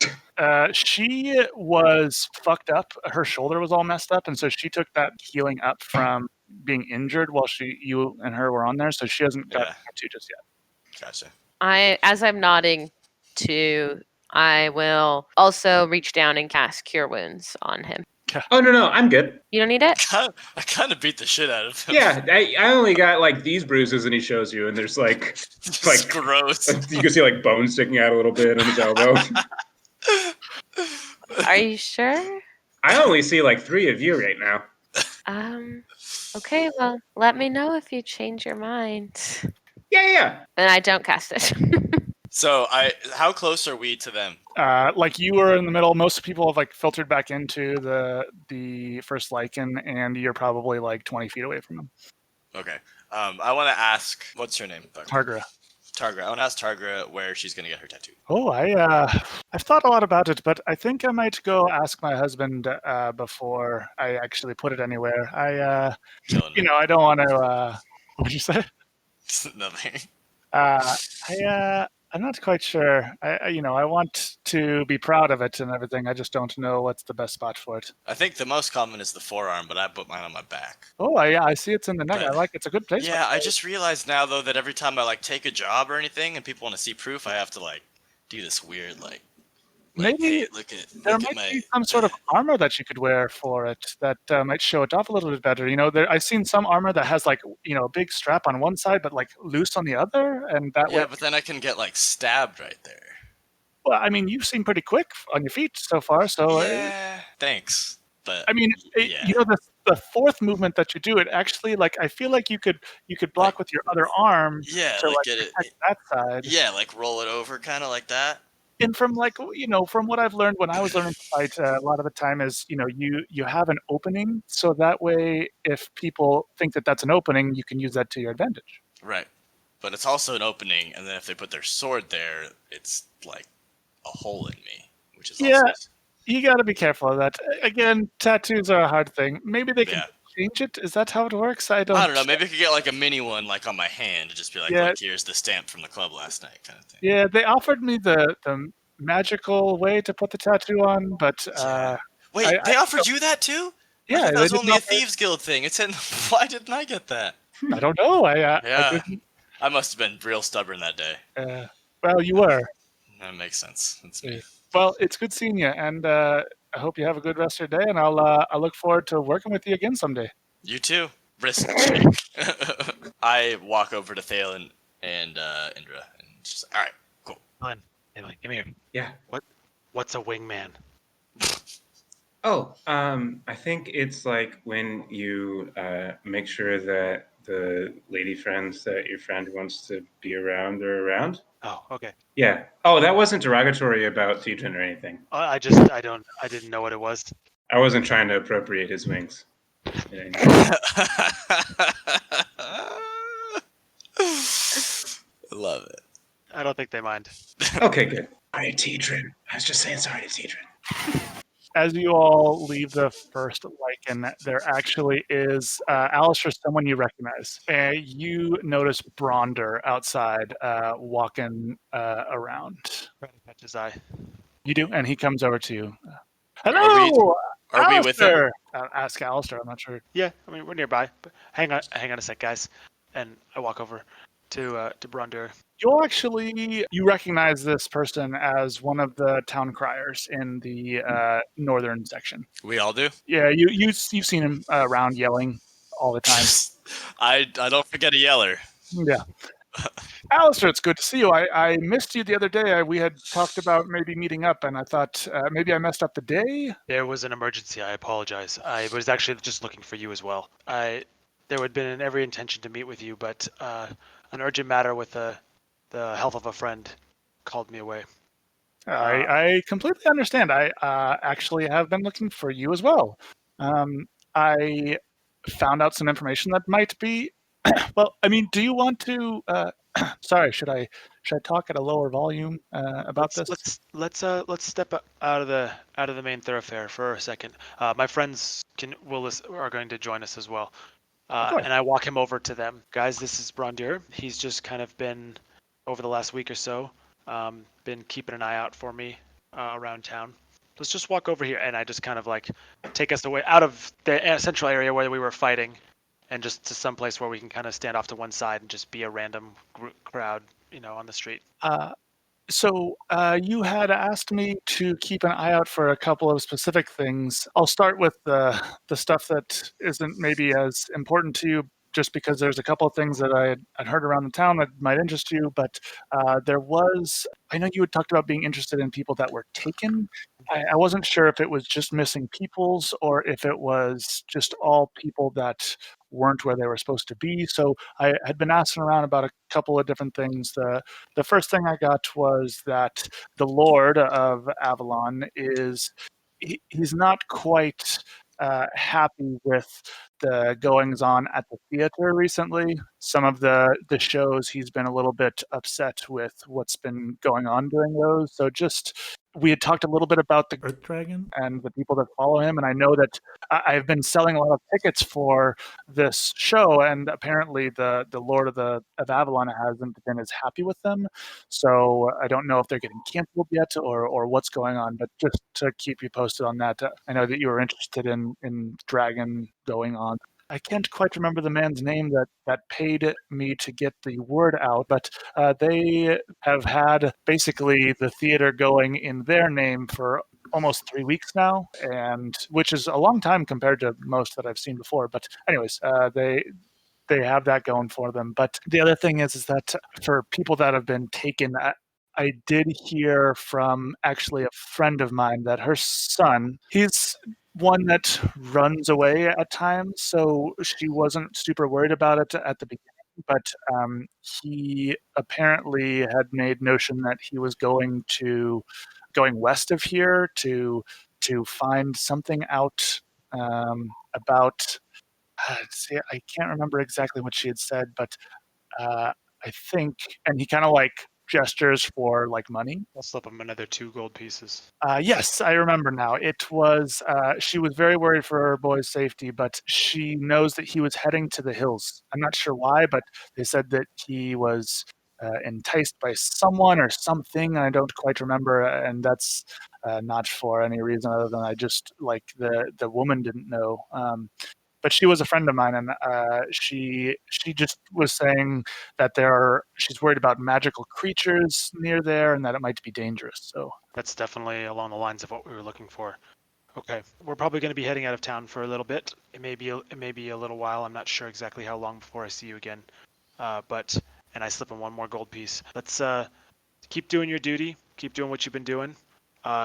She was fucked up. Her shoulder was all messed up, and so she took that healing up from being injured while you and her were on there. So she hasn't got Yeah. a tattoo just yet. Gotcha. As I'm nodding to, I will also reach down and cast Cure Wounds on him. Oh no, I'm good. You don't need it? I kind of beat the shit out of him. Yeah, I only got like these bruises, and he shows you, and there's like Just like- gross. you can see like bones sticking out a little bit on his elbow. Are you sure? I only see like 3 of you right now. Okay, well, let me know if you change your mind. Yeah. And I don't cast it. So how close are we to them? Like you were in the middle. Most people have like filtered back into the first lichen, and you're probably like 20 feet away from them. Okay. I want to ask, what's her name? Targra. Targra. I want to ask Targra where she's gonna get her tattoo. Oh, I've thought a lot about it, but I think I might go ask my husband before I actually put it anywhere. Killing You know, I don't want to. What'd you say? Nothing. I'm not quite sure. I want to be proud of it and everything. I just don't know what's the best spot for it. I think the most common is the forearm, but I put mine on my back. Oh, I see it's in the neck. I like it's a good place. Yeah, I just realized now though that every time I like take a job or anything and people want to see proof, I have to like do this weird like Maybe hey, look at there my might be some sort of armor that you could wear for it that might show it off a little bit better. You know, I've seen some armor that has like a big strap on one side but like loose on the other, and that yeah, way. but then I can get like stabbed right there. Well, I mean, you seem pretty quick on your feet so far. So Yeah, thanks. But I mean, yeah. the fourth movement that you do, it actually like I feel like you could block Like- with your other arm yeah, to like like get it. protect that side. Yeah, like roll it over, kind of like that. And from from what I've learned when I was learning to fight, a lot of the time is you have an opening, so that way if people think that that's an opening, you can use that to your advantage. Right. But it's also an opening, and then if they put their sword there, it's like a hole in me, which is Yeah. also... You got to be careful of that. Again, tattoos are a hard thing. Maybe they can Yeah. change it. Is that how it works? I I don't know. don't. Maybe I could get like a mini one, like on my hand, to just be like, Yeah. "Look, here's the stamp from the club last night," kind of thing. Yeah, they offered me the magical way to put the tattoo on, but Yeah. Wait, they offered you that too? I yeah, thought that they was didn't only a offer- thieves guild thing. It's in. Why didn't I get that? I don't know. I Yeah. didn't. I must have been real stubborn that day. Well, you were. That makes sense. That's me. Well, it's good seeing you, and I hope you have a good rest of your day. And I look forward to working with you again someday. You too. Wrist shake. I walk over to Thalen and Indra, and just all right, cool. Emily, come here. Yeah. What's a wingman? Oh, I think it's like when you make sure that the lady friends that your friend wants to be around are around. Oh, okay. Yeah. Oh, that wasn't derogatory about Tidrin or anything. I didn't know what it was. I wasn't trying to appropriate his wings. Love it. I don't think they mind. Okay, good. Sorry, Tidrin. I was just saying sorry to Tidrin. As you all leave the first lichen, there actually is Alistair, someone you recognize. You notice Bronder outside walking around. Trying to catch his eye. You do, and he comes over to you. Hello, Are we with him? Alistair! Ask Alistair. I'm not sure. Yeah, I mean we're nearby. But hang on a sec, guys. And I walk over to Bronder. You recognize this person as one of the town criers in the northern section. We all do. Yeah, you've seen him around yelling all the time. I don't forget a yeller. Yeah. Alistair, it's good to see you. I missed you the other day. We had talked about maybe meeting up, and I thought maybe I messed up the day. There was an emergency. I apologize. I was actually just looking for you as well. There had been every intention to meet with you, but an urgent matter with the health of a friend called me away. I completely understand. I actually have been looking for you as well. I found out some information that might be. Well, I mean, do you want to? Sorry, should I talk at a lower volume about this? Let's step out of the main thoroughfare for a second. My friends are going to join us as well. And I walk him over to them. Guys, this is Bronder. He's just kind of been, over the last week or so, been keeping an eye out for me around town. Let's just walk over here, and I just kind of like take us away out of the central area where we were fighting, and just to some place where we can kind of stand off to one side and just be a random crowd, on the street. So you had asked me to keep an eye out for a couple of specific things. I'll start with the stuff that isn't maybe as important to you, just because there's a couple of things that I'd heard around the town that might interest you. But I know you had talked about being interested in people that were taken. I wasn't sure if it was just missing peoples or if it was just all people that weren't where they were supposed to be. So I had been asking around about a couple of different things. The first thing I got was that the Lord of Avalon he's not quite happy with the goings on at the theater recently. Some of the shows he's been a little bit upset with what's been going on during those. So we had talked a little bit about the Earth Dragon and the people that follow him, and I know that I've been selling a lot of tickets for this show, and apparently the Lord of Avalon hasn't been as happy with them. So I don't know if they're getting canceled yet or what's going on, but just to keep you posted on that. I know that you were interested in Dragon going on. I can't quite remember the man's name that paid me to get the word out, but they have had basically the theater going in their name for almost 3 weeks now, and which is a long time compared to most that I've seen before. But anyways, they have that going for them. But the other thing is that for people that have been taken, I did hear from actually a friend of mine that her son, he's one that runs away at times, so she wasn't super worried about it at the beginning. but he apparently had made notion that he was going west of here to find something out about. See, I can't remember exactly what she had said, but I think, and he kind of like gestures for like money. I'll slip him another 2 gold pieces. Yes, I remember now. It was she was very worried for her boy's safety, but she knows that he was heading to the hills. I'm not sure why, but they said that he was enticed by someone or something, and I don't quite remember. And that's not for any reason other than I just like the woman didn't know. But she was a friend of mine, and she just was saying that she's worried about magical creatures near there, and that it might be dangerous. So That's definitely along the lines of what we were looking for. Okay, we're probably going to be heading out of town for a little bit. It may be a little while. I'm not sure exactly how long before I see you again. And I slip in 1 more gold piece. Let's keep doing your duty. Keep doing what you've been doing.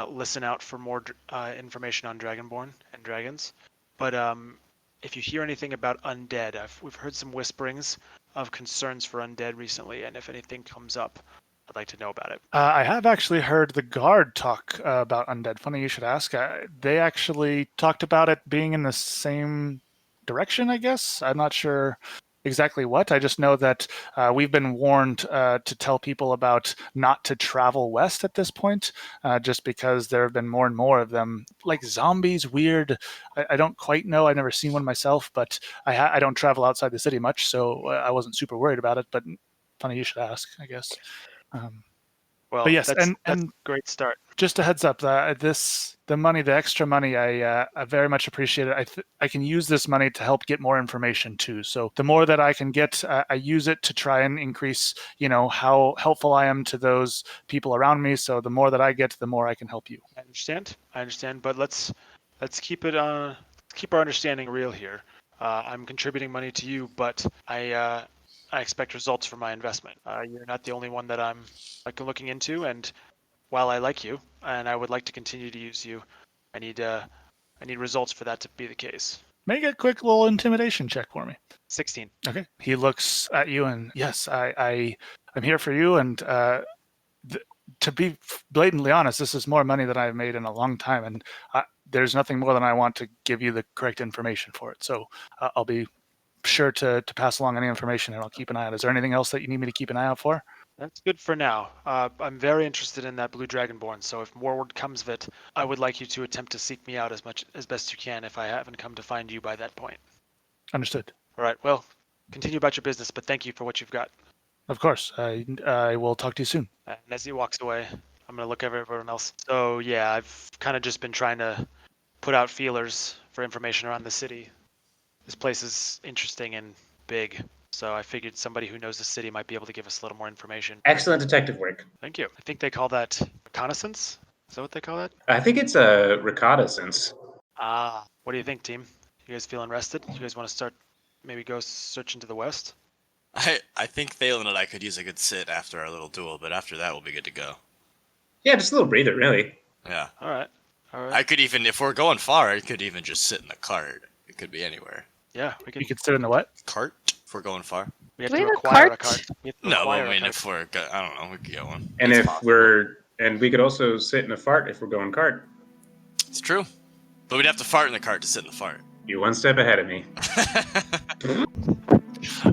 Listen out for more information on Dragonborn and dragons. But if you hear anything about undead, we've heard some whisperings of concerns for undead recently, and if anything comes up, I'd like to know about it. I have actually heard the guard talk about undead. Funny you should ask. They actually talked about it being in the same direction, I guess. I'm not sure exactly what. I just know that we've been warned to tell people about not to travel west at this point, just because there have been more and more of them, like zombies, weird. I don't quite know. I've never seen one myself, but I don't travel outside the city much, so I wasn't super worried about it. But funny you should ask, I guess. Well, But yes, that's and a great start. just a heads up, the extra money, I very much appreciate it. I can use this money to help get more information too. So the more that I can get, I use it to try and increase, how helpful I am to those people around me. So the more that I get, the more I can help you. I understand, but let's keep it keep our understanding real here. I'm contributing money to you, but I expect results from my investment. You're not the only one that I'm looking into, and while I like you and I would like to continue to use you, I need results for that to be the case. Make a quick little intimidation check for me. 16. Okay. He looks at you and yes, I'm here for you. And to be blatantly honest, this is more money than I've made in a long time, and there's nothing more than I want to give you the correct information for it. So I'll be sure to pass along any information, and I'll keep an eye out. Is there anything else that you need me to keep an eye out for? That's good for now. I'm very interested in that blue dragonborn, so if more word comes of it, I would like you to attempt to seek me out as best you can if I haven't come to find you by that point. Understood. All right, well, continue about your business, but thank you for what you've got. Of course. I will talk to you soon. And as he walks away, I'm going to look over everyone else. So yeah, I've kind of just been trying to put out feelers for information around the city. This place is interesting and big, so I figured somebody who knows the city might be able to give us a little more information. Excellent detective work. Thank you. I think they call that reconnaissance. Is that what they call that? I think it's a reconnaissance. What do you think, team? You guys feeling rested? You guys want to start, maybe go searching to the west? I think Thalen and I could use a good sit after our little duel, but after that we'll be good to go. Yeah, just a little breather, really. Yeah. All right. I could even, if we're going far, I could even just sit in the cart. It could be anywhere. Yeah, we You could sit in the what? Cart? If we're going far? We have Do to we have a acquire a cart? cart. We have to No, acquire I a mean, cart. if we're, I don't know, we could get one. And It's if possible. we could also sit in a fart if we're going cart. It's true. But we'd have to fart in the cart to sit in the fart. You're one step ahead of me.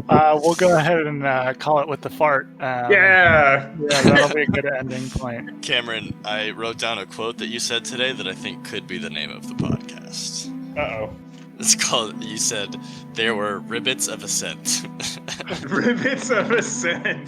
We'll go ahead and call it with the fart. Yeah! Yeah, that'll be a good ending point. Cameron, I wrote down a quote that you said today that I think could be the name of the podcast. Uh-oh. It's called, you said, there were ribbits of Ascent. Ribbits of Ascent.